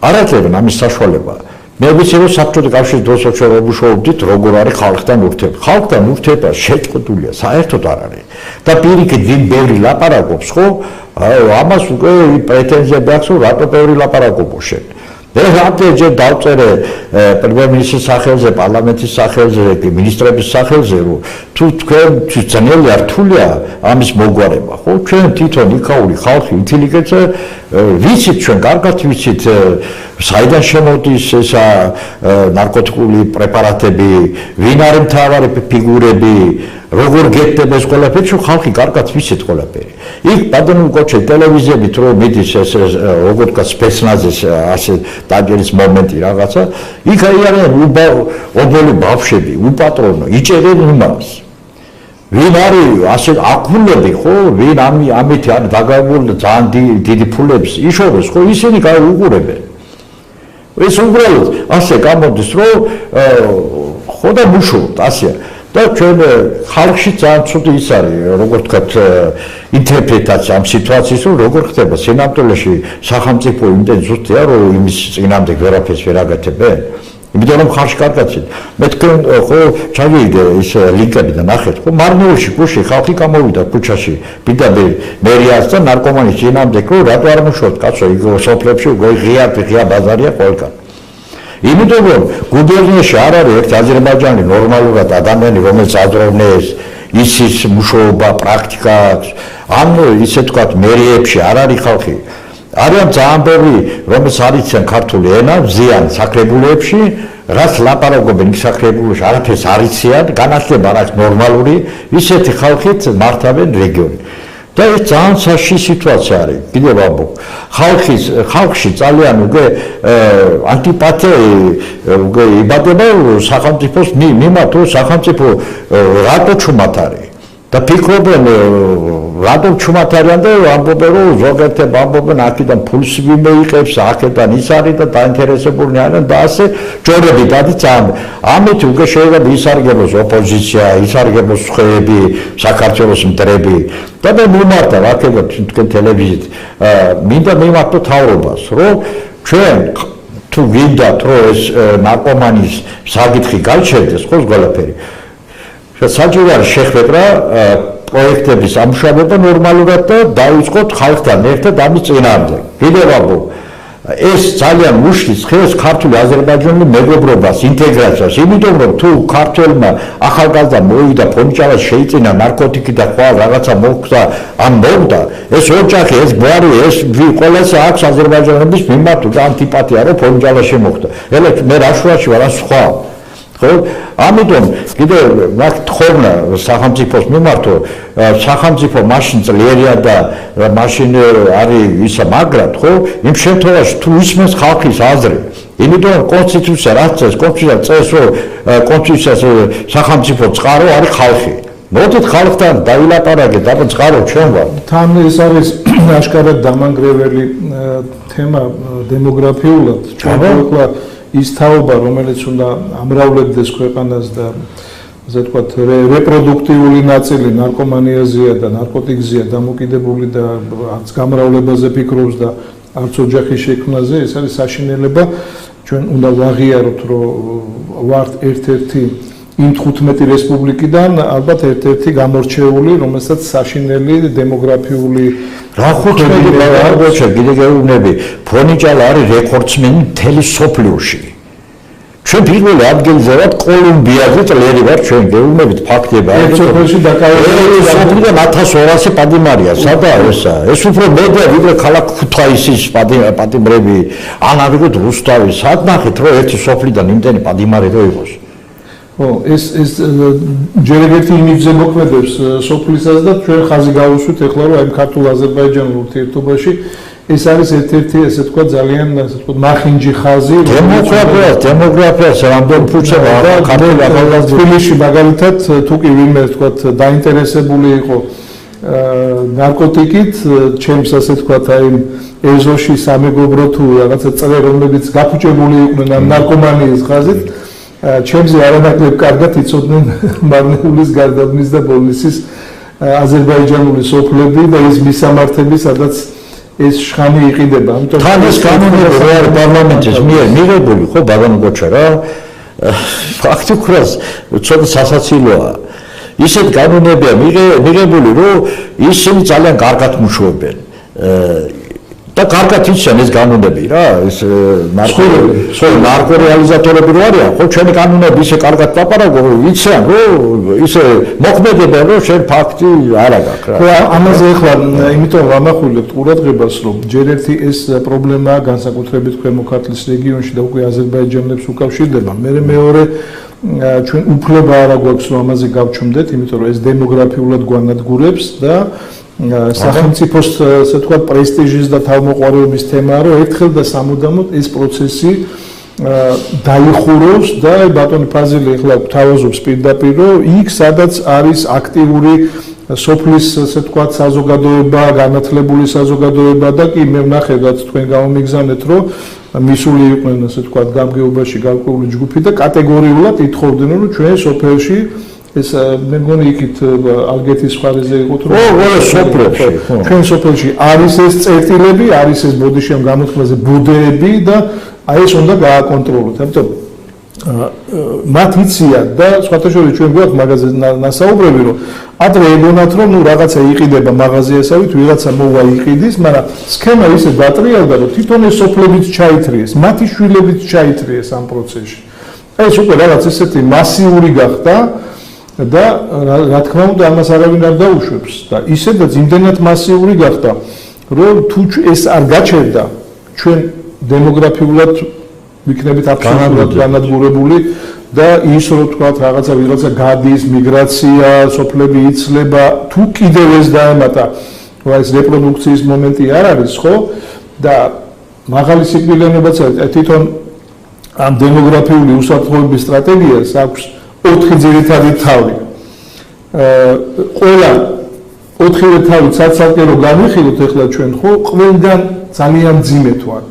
არ აძლევენ ამის საშუალება. მე ვიცი რომ საბჭოთა კავშირის დროს ჩვენ ვმუშაობდით როგორ არის ხალხთან ურთიერთობა. ხალხთან ურთიერთობა შეჭყვეტილია, საერთოდ არ არის. და პირიქით ვინ ბევრი ლაპარაკობს, ხო? ამას უკვე პრეტენზიები აქვს რომ რატო ბევრი ლაპარაკობო შენ. მე რამდენჯერ დავწერე პრემიერ-მინისტრის სახელზე, პარლამენტის სახელზე, მინისტრების სახელზე, რომ თუ თქვენ ძნელი არ რთულია ამის მოგვარება, ხო? ჩვენ თვითონ იქაური ხალხი, ინტელიგენცია ვიცით ჩვენ კარგად ვიცით საიდან შემოდის ეს ნარკოტიკული პრეპარატები, ვინ არის მთავარი ფიგურები, როგორ გეტდება ეს ყველაფერი, რომ ხალხი კარგად ვიცით ყველაფერი. იქ ბატონო კოჩე ტელევიზიებით რომ მიდის ეს როგორ თქვა სპეცნაზის ასე დაჯერის მომენტი რაღაცა, იქ არიან ობოლი ბავშვები, უპატრონო, იჭერენ იმას. ვინ არის ასე აკუნები ხო, ვინ ამით არის დაგავებული ძალიან დიდი ფულებს იშოვეს ხო, ისინი უყურებენ. ეს უბრალოდ ასე გამოდის რომ ხო და მუშაობთ ასეა. და ჩვენ ხალხში ძალიან ცუდი ის არის, როგორ ვთქვათ, ინტერპრეტაცია ამ სიტუაციის, რომ როგორ ხდება სინამდვილეში სახელმწიფო იმდენ ზუსტია, რომ იმის წინამდებ ვერაფერს ვერ აკეთებენ. იმიტომ რომ ხალხში კარგად ცით. მე თქვენ ხო ჩავიდე ის ლინკები და ნახეთ, ხო მარნეულში გუში ხალხი გამოვიდა ქუჩაში, პირდაპირ მერიას და ნარკომანის წინამდებ, რომ რატო არ მუშაობთ კაცო, იქ სოფლებში ღია ბაზარია ყველგან. იმიტომ რომ გუბერნიაში არ არის ერთი აზერბაიჯანი ნორმალურად ადამიანი, რომელიც აზროვნეს, ისის მუშაობა, პრაქტიკა აქვს. ან ისე თქვათ მერიებში არ არის ხალხი. არიან ძალიან ბევრი, რომელიც არიციან ქართული ენა, ზიან საკრებულოებში, რაც ლაპარაკობენ იქ საკრებულოში, არაფერს არიციან, განათლება არ აქვს ნორმალური, ისეთი ხალხით მართავენ რეგიონი. და ეს ძალიან საშიში სიტუაცია არის. კიდევ ვამბობ, ხალხში ძალიან უკვე ანტიპათია უკვე იბადება სახელმწიფოს მიმართ, რომ სახელმწიფო რატო ჩუმად არის. და ფიქრობენ რატომ ჩუმად არიან და ამბობენ რომ ზოგადად ამბობენ აქედან ფულს ვიმეიყებს, აქედან ის არის და დაინტერესებულნი არიან და ასე ჯორები დადიცან. ამით უკვე შეიძლება ისარგებლოს ოპოზიცია, ისარგებლოს ხეები, საქართველოს მტრები. და მე მიმართა აქედან თქვენ ტელევიზიით მინდა მიმართო თავრობას, რომ ჩვენ თუ გინდათ რომ ეს ნარკომანის საკითხი გაჩერდეს ხო ყველაფერი. საჭირო არის შეხვედრა პროექტების ამუშავება ნორმალურად და დაიწყოთ ხალხთან ერთად ამის წინააღმდეგ. კიდევ ვამბობ, ეს ძალიან უშლის ხელს ქართული აზერბაიჯანული მეგობრობას, ინტეგრაციას, იმიტომ რომ თუ ქართველმა ახალგაზრდა მოვიდა ფონიჭალას შეიწინა ნარკოტიკი და ხვალ რაღაცა მოხდა, ამ მოვდა, ეს ოჯახი, ეს გვარი, ეს ყველას აქვს აზერბაიჯანელების მიმართ ანტიპათია, რომ ფონიჭალაში მოხდა. ელე მე რა შუაში ვარ, სხვა ხო? ამიტომ კიდევ მაგ თხოვნა სახელმწიფოს მიმართო, სახელმწიფო მაშინ ძლიერია და მაშინ არის ისა მაგრად, ხო? იმ შემთხვევაში თუ ისმენს ხალხის აზრი, იმიტომ კონსტიტუცია რაც წეს, კონსტიტუცია წეს, რომ კონსტიტუციას სახელმწიფო წყარო არის ხალხი. მოდით ხალხთან დავილაპარაკეთ, აბა წყარო ჩვენ ვართ. თან ეს არის აშკარად დამანგრეველი თემა დემოგრაფიულად. ჩვენ ახლა ის თაობა, რომელიც უნდა ამრავლებდეს ქვეყანას და ასე ვთქვათ, რეპროდუქტიული ნაწილი ნარკომანიაზეა და ნარკოტიკზეა დამოკიდებული და არც გამრავლებაზე ფიქრობს და არც ოჯახის შექმნაზე, ეს არის საშინელება. ჩვენ უნდა ვაღიაროთ, რომ ვართ ერთ-ერთი იმ 15 რესპუბლიკიდან, ალბათ ერთ-ერთი გამორჩეული, რომელსაც საშინელი დემოგრაფიული რა ხუთმეტი ბაგაჩა კიდე გეუბნები ფონიჭალა არის რეკორდსმენი მთელი სოფლიოში ჩვენ პირველ ადგილზე ვართ კოლუმბიაზე წლერი ვართ ჩვენ გეუბნებით ფაქტებია ერთ სოფელში დაკავებული სოფლიდან 1200 პადიმარია სადაა ეს უფრო მეტია ვიდრე ქალაქ ქუთაისის პადიმრები ან ავიღოთ რუსთავი სად ნახეთ რომ ერთი სოფლიდან იმდენი პადიმარი რო იყოს ეს ჯერ ერთი იმიჯზე მოქმედებს სოფლისაც და ჩვენ ხაზი გავუსვით ეხლა რომ აი ქართულ-აზერბაიჯანულ ურთიერთობაში ეს არის ერთ-ერთი ესე თქვა ძალიან ასე თქვა მახინჯი ხაზი დემოგრაფიას რამდენ ფუძება ქართული ახალგაზრდა თბილისში მაგალითად თუ კი ვინმე თქვა დაინტერესებული იყო ნარკოტიკით ჩემს ასე თქვა აი ეზოში სამეგობრო თუ რაღაცა წრე რომლებიც გაფუჭებული იყვნენ ამ ნარკომანიის ხაზით ჩემზე არანაკლებ კარგად იცოდნენ მარნეულის გარდაბნის და ბოლნისის აზერბაიჯანული სოფლები და ის მისამართები სადაც ეს შხანი იყიდება ამიტომ თან ეს კანონები რო არის პარლამენტის მიერ მიღებული ხო ბატონო გოჩა რა ფაქტიურად ცოტა სასაცილოა ისეთ კანონებია მიღებული რომ ისინი ძალიან კარგად მუშაობენ და კარგად იციან ეს კანონები რა ეს ნარკორეალიზატორები რო არიან ხო ჩვენი კანონები ისე კარგად ლაპარაკო იციან რომ ისე მოქმედება რომ შენ ფაქტი არ აქვს რა ამაზე ახლა იმიტომ ვამახვილებთ ყურადღებას რომ ჯერ ერთი ეს პრობლემაა განსაკუთრებით ქვემო ქართლის რეგიონში და უკვე აზერბაიჯანელებს უკავშირდება მეორე ჩვენ უფლება არ აქვს რომ ამაზე გავჩუმდეთ იმიტომ რომ ეს დემოგრაფიულად გვანადგურებს და სახელმწიფოს ასე თქვა პრესტიჟის და თავმოყარეობის თემაა რომ ერთხელ და სამუდამოდ ეს პროცესი დაიხუროს და ბატონი ფაზილი ახლა თავაზობს პირდაპირ რომ იქ სადაც არის აქტიური სოფლის ასე თქვა საზოგადოება განათლებული საზოგადოება და კი მე ვნახე რაც თქვენ გამომიგზავნეთ რომ მისული იყვნენ ასე თქვა გამგეობაში გარკვეული ჯგუფი და კატეგორიულად ითხოვდნენ რომ ჩვენ სოფელში ეს მე მგონი იქით ალგეთის მხარეზე იყო თუ ჩვენ სოფელში არის ეს წერტილები, არის ეს ბოდიშიამ გამოთქმაზე ბუდეები და აი ეს უნდა გააკონტროლოთ. ამიტომ მათ იციან და სხვათა შორის ჩვენ გვაქვს მაგაზე ნასაუბრები რომ ადრე ეგონათ რომ ნუ რაღაცა იყიდება მაღაზიასავით, ვიღაცა მოვა იყიდის, მაგრამ სქემა ისე დატრიალდა რომ თვითონ ეს სოფლებიც ჩაითრიეს, მათი შვილებიც ჩაითრიეს ამ პროცესში. ეს უკვე რაღაც ესეთი მასიური გახდა და რა თქმა უნდა ამას არავინ არ დაუშვებს და ისედაც იმდენად მასიური გახდა რომ თუ ეს არ გაჩერდა ჩვენ დემოგრაფიულად ვიქნებით აბსოლუტურად განადგურებული და ის რომ თქვა რაღაცა ვიღაცა გადის მიგრაცია სოფლები იცლება თუ კიდევ ეს დაემატა რა ეს რეპროდუქციის მომენტი არ არის ხო და მაღალი სიკვდილიანობაც თვითონ ამ დემოგრაფიული უსაფრთხოების სტრატეგიას აქვს 4 ძირითადი თავი. ყველა 4 თავი ცალ-ცალკე რო განვიხილოთ ახლა ჩვენ ხო ყველგან ძალიან ძიმეთ ვართ.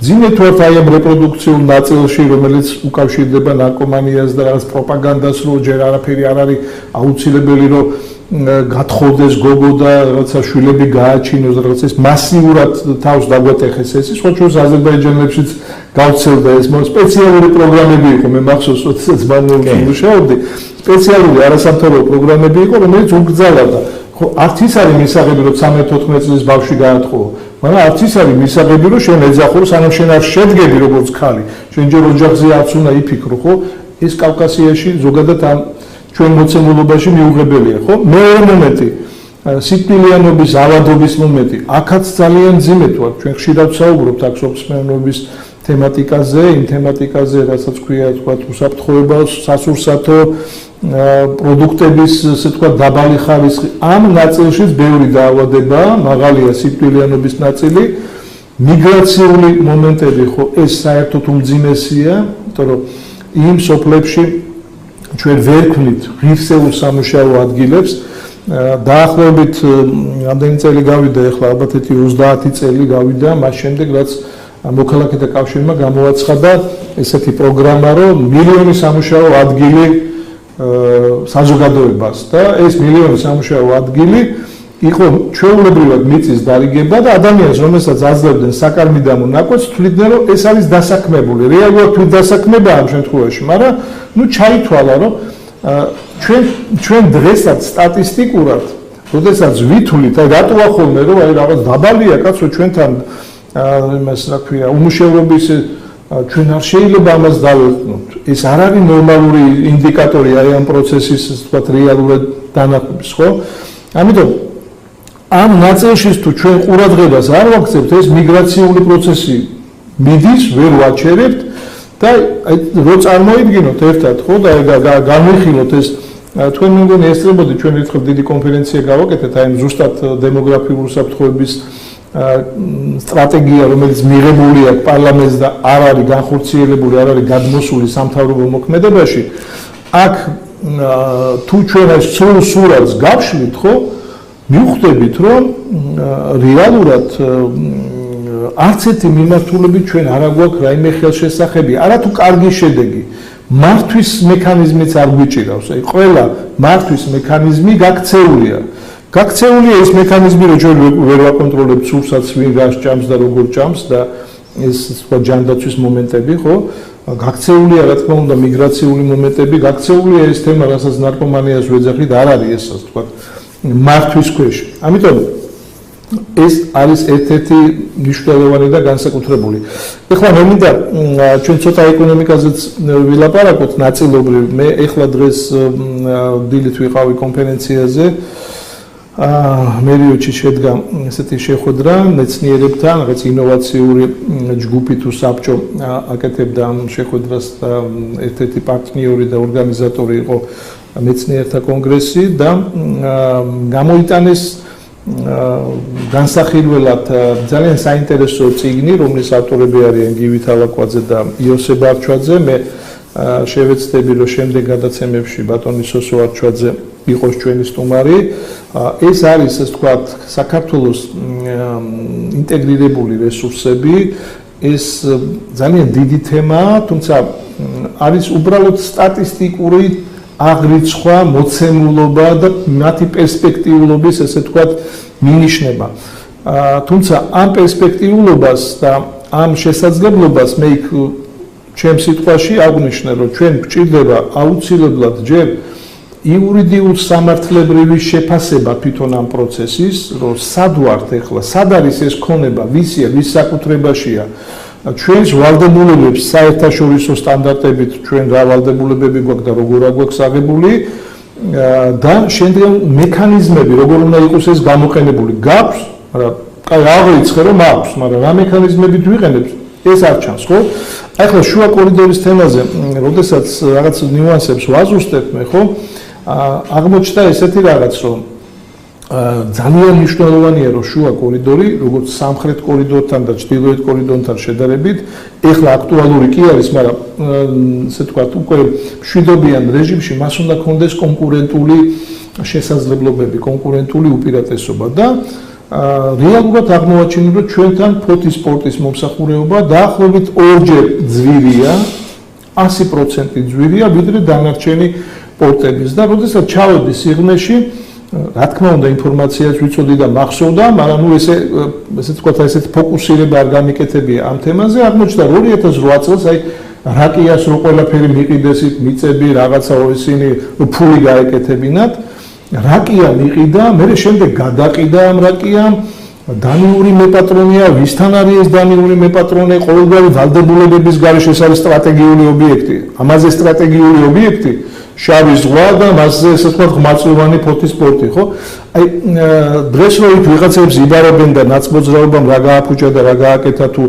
ძიმეთ ვართ აი ამ რეპროდუქციულ ნაწილში, რომელიც უკავშირდება ნარკომანიას და რაღაც პროპაგანდას, რომ ჯერ არაფერი არ არის აუცილებელი რომ გათხოვდეს გოგო და რაღაცა შვილები გააჩინოს და რაღაც ეს მასიურად თავს დაგვეტეხეს ეს სხვა ჩვენს აზერბაიჯანელებშიც გავცელდა ეს სპეციალური პროგრამები იყო მე მახსოვს როდესაც მანულში მუშაობდი სპეციალური არასამთავრობო პროგრამები იყო რომელიც უგრძალებდა ხო არც ის არის მისაღები რომ 13-14 წლის ბავშვი გაათხოვო მაგრამ არც ის არის მისაღები რომ შენ ეძახო სანამ შენ არ შედგები როგორც ხალი შენ ჯერ ოჯახზე არც უნდა იფიქრო ხო ეს კავკასიაში ზოგადად ამ ჩვენ მოცემულობაში მიუღებელია ხო მეორე მომენტი სიკვდილიანობის ავადობის მომენტი აქაც ძალიან ძიმეთ ვარ ჩვენ ხშირად ვსაუბრობთ აქ სოფლმეურნეობის თემატიკაზე იმ თემატიკაზე რასაც ქვია თქვა უსაფრთხოება სასურსათო პროდუქტების ასე თქვა დაბალი ხარისხი ამ ნაწილშიც ბევრი დაავადება მაღალია სიკვდილიანობის ნაწილი მიგრაციული მომენტები ხო ეს საერთოდ უმძიმესია იმიტომ რომ იმ სოფლებში ჩვენ ვერ ქმნით ღირსეულ სამუშაო ადგილებს დაახლოებით რამდენი წელი გავიდა ახლა ალბათ 30 წელი გავიდა მას შემდეგ რაც მოქალაქეთა კავშირმა გამოაცხადა ესეთი პროგრამა რომ მილიონი სამუშაო ადგილი საზოგადოებას და ეს მილიონი სამუშაო ადგილი იყო ჩვეულებრივად მიწის დარიგება და ადამიანს რომელსაც აძლევდნენ საკარმიდამო ნაკვეთს თვლიდნენ რომ ეს არის დასაქმებული რეალურად თუ დასაქმება ამ შემთხვევაში მაგრამ ნუ ჩაითვალა რომ ჩვენ დღესაც სტატისტიკურად როდესაც ვითვლით, აი რატოა ხოლმე რომ აი რაღაც დაბალია კაცო ჩვენთან იმას რა ქვია, უმუშევრობის ჩვენ არ შეიძლება ამას დავერტყმოთ. ეს არ არის ნორმალური ინდიკატორი აი ამ პროცესის თქვათ რეალურად დანახვის, ხო? ამიტომ ამ ნაწილში თუ ჩვენ ყურადღებას არ ვაქცევთ, ეს მიგრაციული პროცესი მიდის, ვერ ვაჩერებთ და აი რო წარმოიდგინოთ ერთად, ხო და განვიხილოთ ეს თქვენ მეგონი ესწრებოდი ჩვენ ერთხელ დიდი კონფერენცია გავაკეთეთ აი ზუსტად დემოგრაფიული საფრთხეების სტრატეგია, რომელიც მიღებული აქვს პარლამენტს და არ არის განხორციელებული, არ არის გადმოსული სამთავრობო მოქმედებაში, აქ თუ ჩვენ ეს სრულ სურათს გავშლით, ხო, მივხვდებით, რომ რეალურად არც ერთი მიმართულებით ჩვენ არ აგვაქვს რაიმე ხელშესახები, არა თუ კარგი შედეგი. მართვის მექანიზმიც არ გვიჭირავს. აი ყველა მართვის მექანიზმი გაქცეულია. გაქცეულია ეს მექანიზმი, რომ ჩვენ ვერ ვაკონტროლებთ სურსაც ვინ რას ჭამს და როგორ ჭამს და ეს სხვა ჯანდაცვის მომენტები, ხო? გაქცეულია რა თქმა უნდა მიგრაციული მომენტები, გაქცეულია ეს თემა, რასაც ნარკომანიას ვეძახით, არ არის ეს ასე თქვა მართვის ქვეშ. ამიტომ ეს არის ერთ-ერთი მნიშვნელოვანი და განსაკუთრებული. ეხლა მე მინდა ჩვენ ცოტა ეკონომიკაზეც ვილაპარაკოთ ნაწილობრივ. მე ეხლა დღეს დილით ვიყავი კონფერენციაზე. მერიოჩი შედგა ესეთი შეხვედრა მეცნიერებთან, რაღაც ინოვაციური ჯგუფი თუ საბჭო აკეთებდა ამ შეხვედრას და ერთ-ერთი პარტნიორი და ორგანიზატორი იყო მეცნიერთა კონგრესი და გამოიტანეს განსახილველად ძალიან საინტერესო წიგნი, რომლის ავტორები არიან გივი თალაკვაძე და იოსე ბარჩვაძე. მე შევეცდები, რომ შემდეგ გადაცემებში ბატონი სოსო არჩვაძე იყოს ჩვენი სტუმარი. ეს არის, ასე ვთქვათ, საქართველოს ინტეგრირებული რესურსები. ეს ძალიან დიდი თემაა, თუმცა არის უბრალოდ სტატისტიკური აღრიცხვა, მოცემულობა და მათი პერსპექტიულობის, ესე ვთქვათ, მინიშნება. თუმცა ამ პერსპექტიულობას და ამ შესაძლებლობას მე იქ ჩემ სიტყვაში აღვნიშნე, რომ ჩვენ გვჭირდება აუცილებლად ჯერ იურიდიულ სამართლებრივი შეფასება თვითონ ამ პროცესის, რომ სად ვართ ახლა, სად არის ეს ქონება, ვისია, ვის საკუთრებაშია. ჩვენს ვალდებულებებს საერთაშორისო სტანდარტებით ჩვენ რა ვალდებულებები გვაქვს და როგორ აგვაქვს აღებული და შემდგომ მექანიზმები როგორ უნდა იყოს ეს გამოყენებული. გაქვს, მაგრამ კაი აღიცხე რომ აქვს, მაგრამ რა მექანიზმებით ვიყენებთ, ეს არ ჩანს, ხო? ახლა შუა კორიდორის თემაზე, როდესაც რაღაც ნიუანსებს ვაზუსტებ მე, ხო? აღმოჩნდა ესეთი რაღაც, რომ ძალიან მნიშვნელოვანია, რომ შუა კორიდორი, როგორც სამხრეთ კორიდორთან და ჩრდილოეთ კორიდორთან შედარებით, ეხლა აქტუალური კი არის, მაგრამ ესე ვთქვათ, უკვე მშვიდობიან რეჟიმში მას უნდა კონდეს კონკურენტული შესაძლებლობები, კონკურენტული უპირატესობა და რეალურად აღმოაჩინეთ, რომ ჩვენთან ფოთის სპორტის მომსახურება დაახლოებით ორჯერ ძვირია, 100% ძვირია, ვიდრე დანარჩენი პორტების და როდესაც ჩავედი სიღრმეში, რა თქმა უნდა ინფორმაციას ვიცოდი და მახსოვდა, მაგრამ ნუ ესე ვთქვათ, ესეთი ფოკუსირება არ გამიკეთებია ამ თემაზე. აღმოჩნდა 2008 წელს აი რაკიას რო ყველაფერი მიყიდეს, მიწები, რაღაცა ისინი ფული გაეკეთებინათ. რაკია მიყიდა, მე შემდეგ გადაყიდა ამ რაკიამ, დანიური მეპატრონია, ვისთან არის ეს დანიური მეპატრონე, ყოველგვარი ვალდებულებების გარეშე ეს არის სტრატეგიული ობიექტი. ამაზე სტრატეგიული ობიექტი შავი ზღვა და მასზე ესე ვთქვათ ღმაწვოვანი ფოთის სპორტი, ხო? აი დღეს რო იქ ვიღაცებს იბარებენ და ნაცმოძრაობამ რა გააფუჭა და რა გააკეთა თუ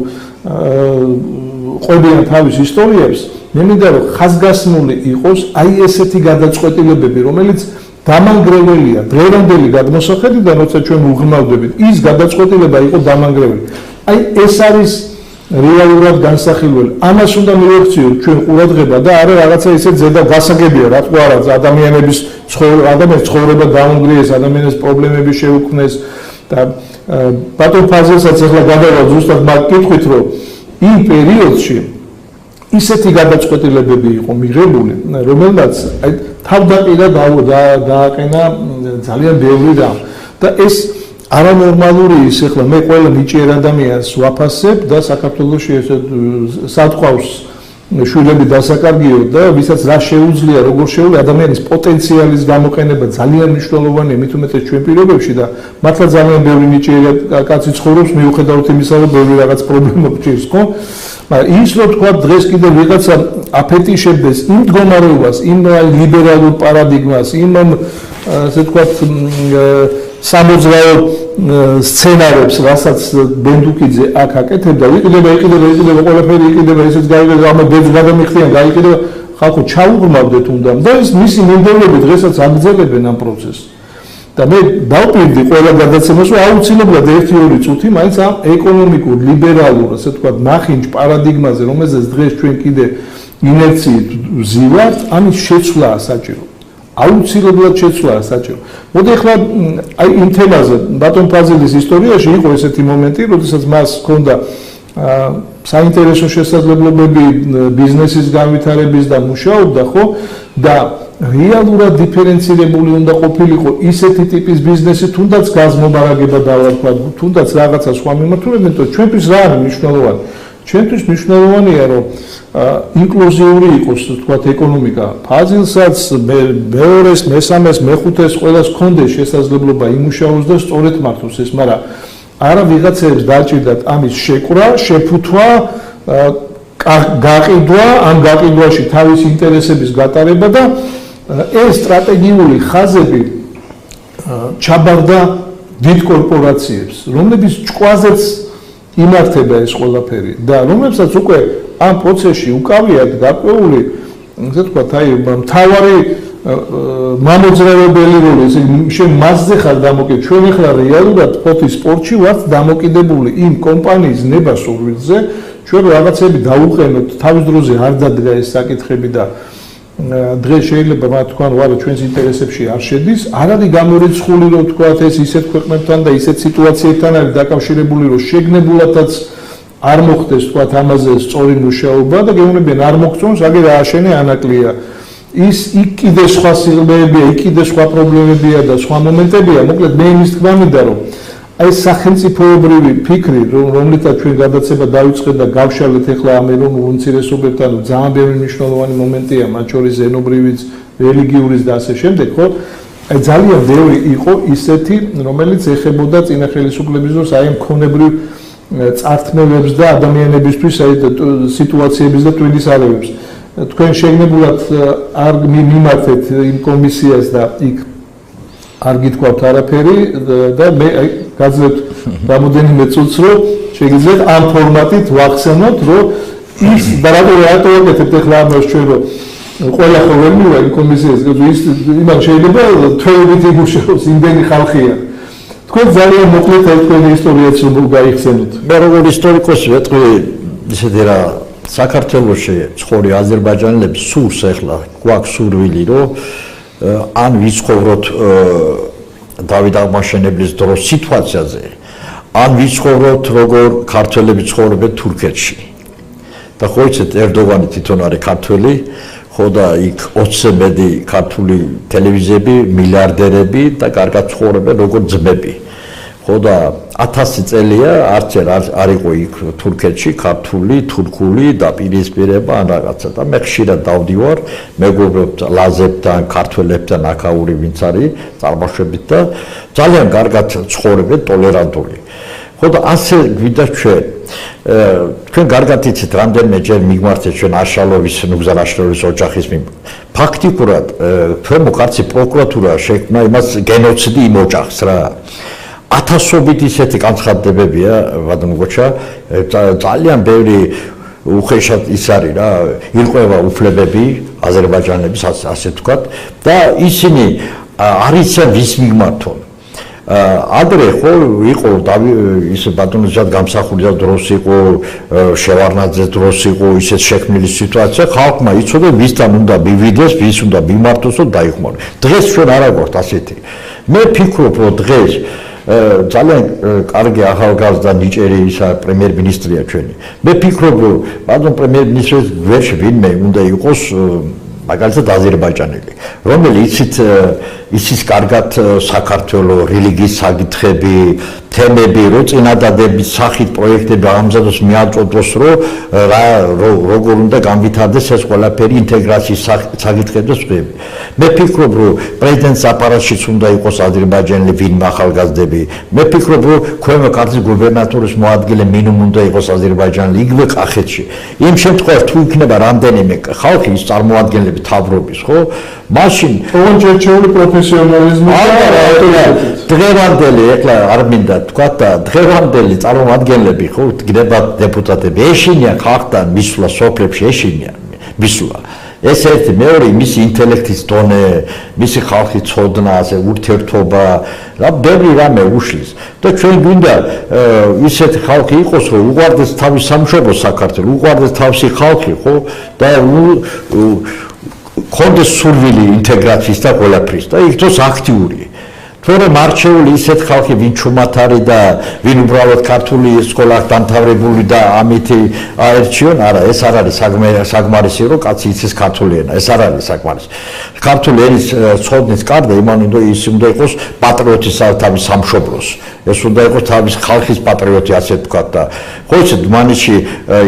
ყვებიან თავის ისტორიებს, მე მინდა რომ ხაზგასმული იყოს აი ესეთი გადაწყვეტილებები, რომელიც დამანგრეველია დღევანდელი გადმოსახედიდან, როცა ჩვენ უღრმავდებით, ის გადაწყვეტილება იყო დამანგრეველი. აი ეს არის რეალურად განსახილველი. ამას უნდა მივექციოთ ჩვენ ყურადღება და არა რაღაცა ისეთ ზედა გასაგებია, რა თქმა უნდა, ადამიანების ცხოვრება გაუნგრიეს, ადამიანის პრობლემები შეუქმნეს და ბატონ ფაზელსაც ახლა გადავა ზუსტად მაგ კითხვით, რომ იმ პერიოდში ისეთი გადაწყვეტილებები იყო მიღებული, რომელმაც აი თავდაყირა დააყენა ძალიან ბევრი რამ და ეს არანორმალური ის ახლა მე ყველა ნიჭიერ ადამიანს ვაფასებ და საქართველოში ესე სათხოვს შვილები დასაკარგიო და ვისაც რა შეუძლია, როგორ შეუძლია ადამიანის პოტენციალის გამოყენება ძალიან მნიშვნელოვანია, მით უმეტეს ჩვენ პირობებში და მართლა ძალიან ბევრი ნიჭიერი კაცი ცხოვრობს მიუხედავად იმისა, რომ ბევრი რაღაც პრობლემა გვჭირს, ხო? მაგრამ ის რომ თქვა დღეს კიდევ ვიღაცა აფეტიშებდეს იმ მდგომარეობას, იმ ლიბერალურ პარადიგმას, იმ ასე ვთქვათ სამოძრაო სცენარებს, რასაც ბენდუკიძე აქ აკეთებდა, იყიდება ყველაფერი იყიდება, ისიც გაიგება, ამ ბედს გადამიხდიან, გაიყიდება, ხალხო ჩაუღრმავდეთ უნდა და ის მისი მიმდევრები დღესაც აგრძელებენ ამ პროცესს. და მე დავპირდი ყველა გადაცემას, რომ აუცილებლად 1-2 წუთი მაინც ამ ეკონომიკურ, ლიბერალურ, ასე ვთქვათ, ნახინჯ პარადიგმაზე, რომელზეც დღეს ჩვენ კიდე ინერციით ვზივართ, ამის შეცვლაა საჭირო. აუცილებლად შეცვლაა საჭირო. მოდი ახლა აი იმ თემაზე ბატონ ფაზილის ისტორიაში იყო ესეთი მომენტი, როდესაც მას ჰქონდა საინტერესო შესაძლებლობები ბიზნესის განვითარების და მუშაობდა, ხო? და რეალურად დიფერენცირებული უნდა ყოფილიყო ისეთი ტიპის ბიზნესი, თუნდაც გაზმომარაგება დავარქვა, თუნდაც რაღაცა სხვა მიმართულებით, იმიტომ რომ ჩვენთვის რა არის მნიშვნელოვანი? ჩვენთვის მნიშვნელოვანია, რომ ინკლუზიური იყოს, თქვათ, ეკონომიკა. ფაზილსაც მეორეს, მესამეს, მეხუთეს ყველას ჰქონდეს შესაძლებლობა იმუშაოს და სწორედ მართოს ეს, მაგრამ არა ვიღაცებს დაჭირდათ ამის შეკვრა, შეფუთვა, გაყიდვა, ამ გაყიდვაში თავის ინტერესების გატარება და ეს სტრატეგიული ხაზები ჩაბარდა დიდ კორპორაციებს, რომლებიც ჭკვაზეც იმართება ეს ყველაფერი და რომლებსაც უკვე ამ პროცესში უკავიათ გაკვეული, ასე ვთქვათ, აი მთავარი მამოძრავებელი როლი, შენ მასზე ხარ დამოკიდებული, ჩვენ ახლა რეალურად ფოთის სპორტში ვართ დამოკიდებული იმ კომპანიის ნება-სურვილზე, ჩვენ რაღაცები დაუყენოთ, თავის დროზე არ დადგა ეს საკითხები და დღეს შეიძლება მათ თქვან, ვარო ჩვენს ინტერესებში არ შედის, არ არის გამორიცხული, რომ თქვათ ეს ისეთ ქვეყნებთან და ისეთ სიტუაციებთან არის დაკავშირებული, რომ შეგნებულადაც არ მოხდეს თქვათ ამაზე სწორი მუშაობა და გეუბნებიან არ მოგწონს, აგერ ააშენე ანაკლია. ის იქ კიდე სხვა სიღრმეებია, იქ კიდე სხვა პრობლემებია და სხვა მომენტებია. მოკლედ მე იმის თქმა მინდა, რომ აი სახელმწიფოებრივი ფიქრი, რომლითაც ჩვენ გადაცემა დავიწყეთ და გავშალეთ ახლა ამ ეროვნულ უმცირესობებთან, ძალიან ბევრი მნიშვნელოვანი მომენტია, მათ შორის ენობრივიც, რელიგიურიც და ასე შემდეგ, ხო? აი ძალიან ბევრი იყო ისეთი, რომელიც ეხებოდა წინა ხელისუფლების დროს აი ამ ქონებრივ წართმევებს და ადამიანებისთვის აი სიტუაციების და ტვინის არევებს. თქვენ შეგნებულად არ მიმართეთ იმ კომისიას და იქ არ გითქვათ არაფერი და მე გაძლევთ რამოდენიმე წუთს, რომ შეგიძლიათ ამ ფორმატით ვახსენოთ, რომ ის და რატო აკეთებთ ახლა ამას ჩვენ, რომ ყველა ხოლმე იმ კომისიას ის იმან შეიძლება თველებით იგუშაოს, იმდენი ხალხია. თქვენ ძალიან მოკლედ თქვენი ისტორიაც რომ გაიხსენოთ. მე როგორ ისტორიკოსი ვეტყვი, ისეთი რა საქართველოში ცხოვრი აზერბაიჯანელებს სურს ახლა გვაქვს სურვილი, რომ ან ვიცხოვროთ დავით აღმაშენებლის დროს სიტუაციაზე, ან ვიცხოვროთ როგორ ქართველები ცხოვრობენ თურქეთში. და ხო იცით, ერდოგანი თვითონ არის ქართველი, ხო და იქ 20-ზე მეტი ქართული ტელევიზიები, მილიარდერები და კარგად ცხოვრობენ როგორ ძმები. ხო და 1000 წელია არცერ არ იყო იქ თურქეთში ქართული, თურქული დაპირისპირება ან რაღაცა და მე ხშირად დავდივარ მეგობრებთან, ლაზებთან, ქართველებთან, აქაური ვინც არის წარმოშობით და ძალიან კარგად ცხოვრობენ, ტოლერანტული. ხო და ასე გვიდა ჩვენ. თქვენ კარგად იცით, რამდენიმე ჯერ მიგმართეთ ჩვენ აშალოვის, ნუგზარ აშალოვის ოჯახის ფაქტიკურად ქვემო კაცი პროკურატურა შექმნა იმას გენოციდი იმ ოჯახს რა. 1000-ობით ისეთი განცხადებებია, ბატონო გოჩა, ძალიან ბევრი უხეშად ის არის რა, ირკვევა უფლებები აზერბაიჯანელების, ასე ვთქვათ, და ისინი არ იციან ვის მიმართონ. ადრე ხო იყო ის ბატონოსაც გამსახურდა დროს იყო, შევარნაძეს დროს იყო ისეთ შექმნილი სიტუაცია, ხალხმა იცოდა ვისთან უნდა მივიდეს, ვის უნდა მიმართოს და დაიხმაროს. დღეს ჩვენ არ აგვაქვს ასეთი. მე ფიქრობ, რომ დღეს ძალიან კარგი ახალგაზრდა ნიჭიერი ისა პრემიერ-მინისტრია ჩვენი. მე ფიქრობ, რომ ბატონ პრემიერ-მინისტრის გვერდში ვინმე უნდა იყოს მაგალითად აზერბაიჯანელი, რომელიც იცის კარგად საქართველოს რელიგიის საკითხები, თემები, რო წინადადების სახით პროექტები ამზადოს მიაწოდოს, როგორ უნდა განვითარდეს ეს ყველაფერი ინტეგრაციის საკითხები და სხვები. მე ფიქრობ, რომ პრეზიდენტის აპარატშიც უნდა იყოს აზერბაიჯანელი ვინმე ახალგაზრდები. მე ფიქრობ, რომ ქვემო ქართლის გუბერნატორის მოადგილე მინიმუმ უნდა იყოს აზერბაიჯანელი, იგივე კახეთში. იმ შემთხვევაში თუ იქნება რამდენიმე ხალხი ის წარმოადგენლები თავრობის, ხო? მაშინ ოღონდ პროფესიონალიზმი დღევანდელი, ეხლა არ მინდა თქვა და დღევანდელი წარმომადგენლები, ხო, გნებად დეპუტატები ეშინიან ხალხთან მისვლა სოფლებში, ეშინიან მისვლა. ეს ერთი, მეორე მისი ინტელექტის დონე, მისი ხალხის ცოდნა, ასე ურთიერთობა, რა ბევრი რამე უშლის. და ჩვენ გვინდა ისეთი ხალხი იყოს, რომ უყვარდეს თავის სამშობლოს საქართველოს, უყვარდეს თავისი ხალხი, ხო? და კონდეს სურვილი ინტეგრაციის და ყველაფრის და იქნოს აქტიური. თორემ არჩეული ისეთ ხალხი, ვინ ჩუმათარი და ვინ უბრალოდ ქართული სკოლა დამთავრებული და ამითი აერჩიონ, არა, ეს არ არის საგმარისი, რომ კაცი იცის ქართული ენა, ეს არ არის საგმარისი. ქართული ენის ცოდნის კარდა იმან ის უნდა იყოს პატრიოტი თავის სამშობლოს. ეს უნდა იყოს თავის ხალხის პატრიოტი, ასე ვთქვათ და ხო იცით, მანიში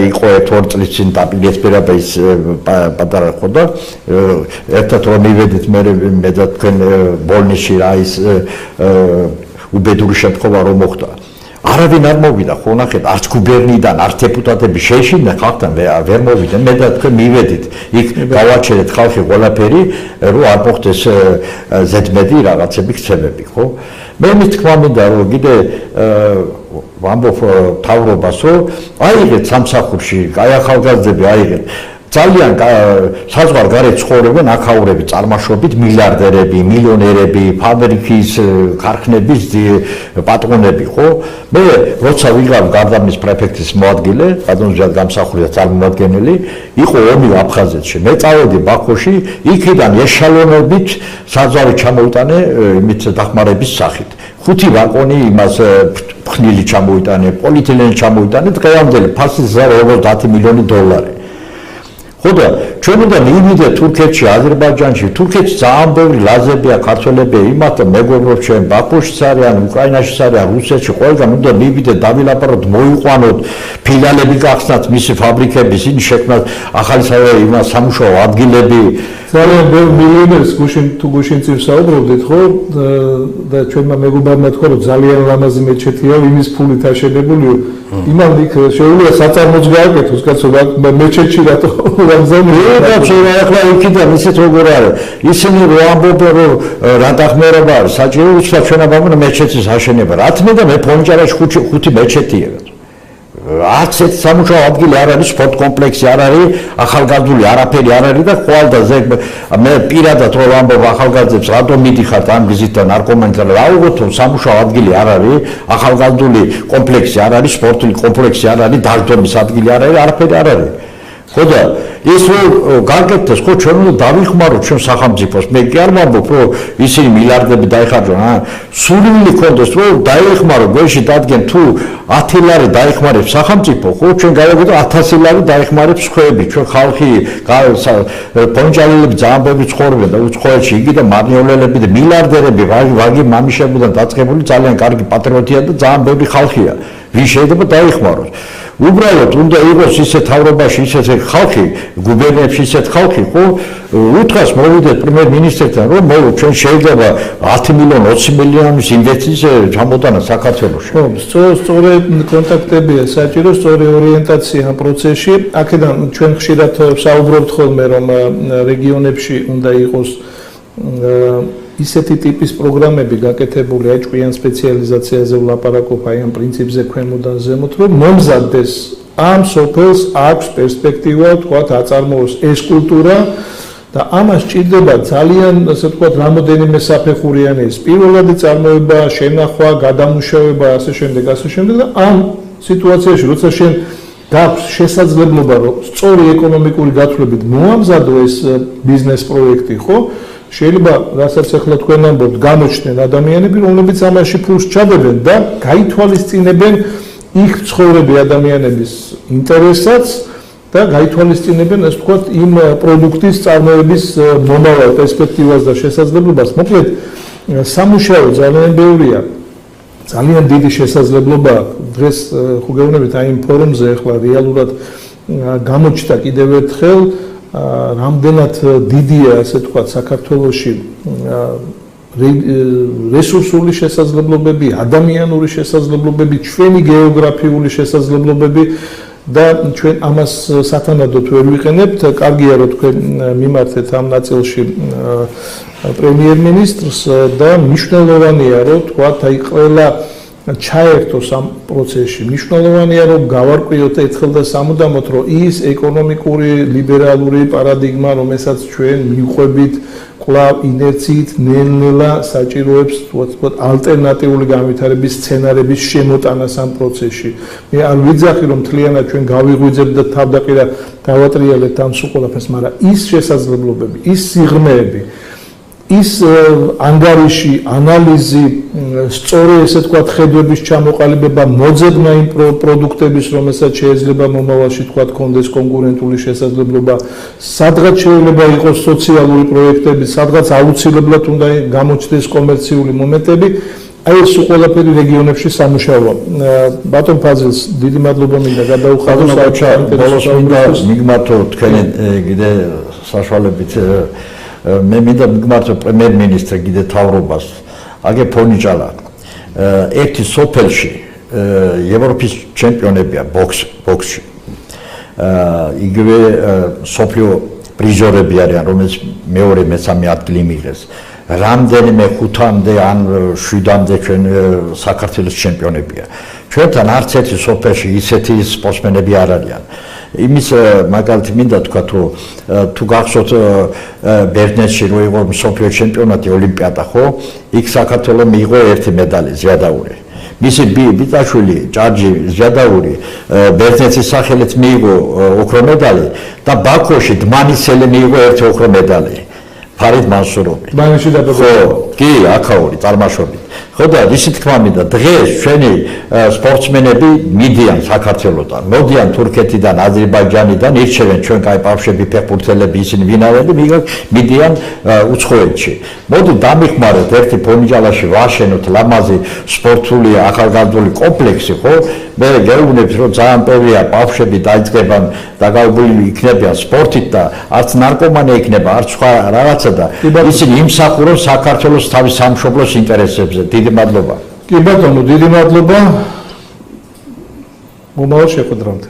იყო 2 წლის წინ დაპირისპირების პატარა ხო და ერთად რომ მივედით მე და თქვენ ბოლნისში რა ის უბედური შემთხვევა რომ მოხდა. არავინ არ მოვიდა, ხო ნახეთ, არც გუბერნიიდან, არც დეპუტატები შეეშინდნენ ხალხთან, ვერ მოვიდნენ, მე და თქვენ მივედით. იქ გავაჩერეთ ხალხი ყველაფერი, რომ არ მოხდეს ზედმეტი რაღაცები ქცევები, ხო? მე მithქმა მინდა, რომ კიდე ვამბობ თავრობას, რომ აიღეთ სამსახურში, აი ახალგაზრდები აიღეთ. ძალიან საზღვარგარეთ ცხოვრობენ აქაურები, წარმაშობით მილიარდერები, მილიონერები, ფაბრიკის, ქარხნების პატრონები, ხო? მე როცა ვიღავ გარდამის პრეფექტის მოადგილე, ბატონზეად გამსახურდა წარმომადგენელი, იყო ომი აფხაზეთში. მე წავედი ბაქოში, იქიდან ეშალონებით საზღვარი ჩამოიტანე იმით დახმარების სახით. 5 ვაგონი იმას ფხნილი ჩამოიტანე, პოლიეთილენი ჩამოიტანე, დღევანდელი ფასი 50 მილიონი $. ხო და ჩვენ უნდა მივიდეთ თურქეთში, აზერბაიჯანში, თურქეთში ძალიან ბევრი ლაზებია, ქართველებია, იმათთან მეგობრობთ ჩვენ, ბაქოშიც არიან, უკრაინაშიც არიან, რუსეთში, ყველგან უნდა მივიდეთ, დავილაპაროთ, მოიყვანოთ, ფილიალები გახსნათ, მისი ფაბრიკების, ის შექმნათ ახალი სამუშაო ადგილები. ძალიან ბევრი მილიონერს გუშინ წინ საუბრობდით, ხო? და ჩვენმა მეგობრებმა თქვა, რომ ძალიან ლამაზი მეჩეთია, იმის ფულით აშენებულიო. იმან იქ შეუძლია საწარმოც გააკეთოს, კაცო, მეჩეთში რატო ახლა იქიდან ისეთ როგორ არის ისინი რო ამბობენ რომ რა დახმარება არის საჭირო უცბად ჩვენ ამბობენ მეჩეთის აშენება რა თქმა უნდა მე ფონჯარაში 5 მეჩეთია არც ერთ სამუშაო ადგილი არ არის სპორტ კომპლექსი არ არის ახალგაზრდული არაფერი არ არის და ხვალდაზე მე პირადად რო ამბობ ახალგაზრდებს რატომ მიდიხართ ამ გზით და ნარკომანთან რა უგოთო სამუშაო ადგილი არ არის ახალგაზრდული კომპლექსი არ არის სპორტული კომპლექსი არ არის დარდომის ადგილი არ არის არაფერი არ არის ხო და ის რომ გაკეთდეს ხო ჩვენ უნდა დავიხმაროთ ჩვენ სახელმწიფოს მე კი არ ვამბობ რომ ისინი მილიარდები დაიხარჯონ სურვილი ქონდეს რომ დაიხმარო გვერდში დადგენ თუ 10 ლარი დაიხმარებს სახელმწიფო ხო ჩვენ გავაკეთოთ 1000 ლარი დაიხმარებს სხვები ჩვენ ხალხი პონჯალელები ძალიან ბევრი ცხოვრობენ და უცხოეთში იგი და მარნიოლელები და მილიარდერები ვაგი მამიშებიდან დაწყებული ძალიან კარგი პატრიოტია და ძალიან ბევრი ხალხია ვინ შეიძლება დაიხმაროს უბრალოდ უნდა იყოს ისეთ თავრობაში ისეთი ხალხი, გუბერნიებში ისეთ ხალხი, ხო? უთხრას მოვიდეთ პრემიერ-მინისტრთან, რომ ჩვენ შეიძლება 10 მილიონი, 20 მილიონის ინვესტიცია ჩამოტანა საქართველოში. ხო, სწორი კონტაქტებია საჭირო, სწორი ორიენტაცია ამ პროცესში. აქედან ჩვენ ხშირად საუბრობთ ხოლმე, რომ რეგიონებში უნდა იყოს ისეთი ტიპის პროგრამები გაკეთებული აი ჭკვიან სპეციალიზაციაზე ვლაპარაკობ აი ამ პრინციპზე ქვემოდან ზემოთ რომ მომზადდეს ამ სოფელს აქვს პერსპექტივა თქვათ აწარმოოს ეს კულტურა და ამას ჭირდება ძალიან ასე ვთქვათ რამოდენიმე საფეხურიანი ის პირველადი წარმოება შენახვა გადამუშავება ასე შემდეგ და ამ სიტუაციაში როცა შენ გაქვს შესაძლებლობა რომ სწორი ეკონომიკური გათვლებით მოამზადო ეს ბიზნეს პროექტი ხო შეიძლება რასაც ახლა თქვენ ამბობთ გამოჩნდნენ ადამიანები რომლებიც ამაში ფულს ჩადებენ და გაითვალისწინებენ იქ ცხოვრები ადამიანების ინტერესსაც და გაითვალისწინებენ, ასე ვთქვათ, იმ პროდუქტის წარმოების მომავალ პერსპექტივას და შესაძლებლობას. მოკლედ, სამუშაო ძალიან ბევრია. ძალიან დიდი შესაძლებლობა დღეს ხო გეუბნებით აი იმ ფორუმზე ახლა რეალურად გამოჩნდა კიდევ ერთხელ რამდენად დიდია ასე ვთქვათ საქართველოში რესურსული შესაძლებლობები, ადამიანური შესაძლებლობები, ჩვენი გეოგრაფიული შესაძლებლობები და ჩვენ ამას სათანადოდ ვერ ვიყენებთ. კარგია რომ თქვენ მიმართეთ ამ ნაწილში პრემიერ-მინისტრს და მნიშვნელოვანია რომ თქვათ აი ყველა ჩაერთოს ამ პროცესში. მნიშვნელოვანია რომ გავარკვიოთ ერთხელ და სამუდამოდ რომ ის ეკონომიკური ლიბერალური პარადიგმა, რომელსაც ჩვენ მივყვებით კვლავ ინერციით ნელ-ნელა საჭიროებს თქვათ ალტერნატიული განვითარების სცენარების შემოტანას ამ პროცესში. მე არ ვიძახი რომ მთლიანად ჩვენ გავიღვიძებთ და თავდაყირა დავატრიალებთ ამ სულ ყველაფერს, მაგრამ ის შესაძლებლობები, ის სიღრმეები, ის ანგარიში, ანალიზი, სწორი ესე თქვათ ხედვების ჩამოყალიბება, მოძებნა იმ პროდუქტების, რომელსაც შეიძლება მომავალში თქვათ კონდეს კონკურენტული შესაძლებლობა, სადღაც შეიძლება იყოს სოციალური პროექტები, სადღაც აუცილებლად უნდა გამოჩნდეს კომერციული მომენტები. აი ეს ყველაფერი რეგიონებში სამუშაოა. ბატონ ფაზილს დიდი მადლობა მინდა გადაუხადოს ბოლოს მინდა მიგმართო თქვენი კიდე საშუალებით მე მინდა მიგმართო პრემიერ-მინისტრ კიდე თავრობას აგე ფონიჭალა ერთი სოფელში ევროპის ჩემპიონებია ბოქსში იგივე სოფლიო პრიზორები არიან რომელიც მეორე მესამე ადგილი მიიღეს რამდენიმე 5-მდე ან 7-მდე ჩვენ საქართველოს ჩემპიონებია ჩვენთან არც ერთი სოფელში ისეთი სპორტსმენები არ არიან იმის მაგალითად მინდა თქვა თუ გახსოვთ ბერნეთში რო იყო მსოფლიო ჩემპიონატი ოლიმპიადა ხო იქ საქართველოს მიიღო ერთი медаლი ზიადაური მისი ბიძაშვილი ჭარჯი ზიადაური ბერნეთის სახელით მიიღო ოქრო медаლი და ბაქოში დმანისელი მიიღო ერთი ოქრო медаლი ფარიდ მანსუროვი დმანისში დაბადება ხო კი აქაური წარმოშობით ხო და ისე თქმა მინდა დღეს ჩვენი სპორტსმენები მიდიან საქართველოსთან მოდიან თურქეთიდან აზერბაიჯანიდან ირჩევენ ჩვენ კაი ბავშვები ფეხბურთელები ისინი ვინავრები მიდიან უცხოეთში მოდი დამიხმაროთ ერთი ფონიჯალაში ვაშენოთ ლამაზი სპორტული ახალგაზრდული კომპლექსი ხო მე გეუბნებთ რომ ძალიან ბევრია ბავშვები დაიწყებან დაგავებული იქნებიან სპორტით და არც ნარკომანი იქნება არც სხვა რაღაცა და ისინი იმსახურონ საქართველოს თავის სამშობლოს ინტერესებზე დიდი მადლობა. კი ბატონო, დიდი მადლობა. მომავალ შეხვედრამდე.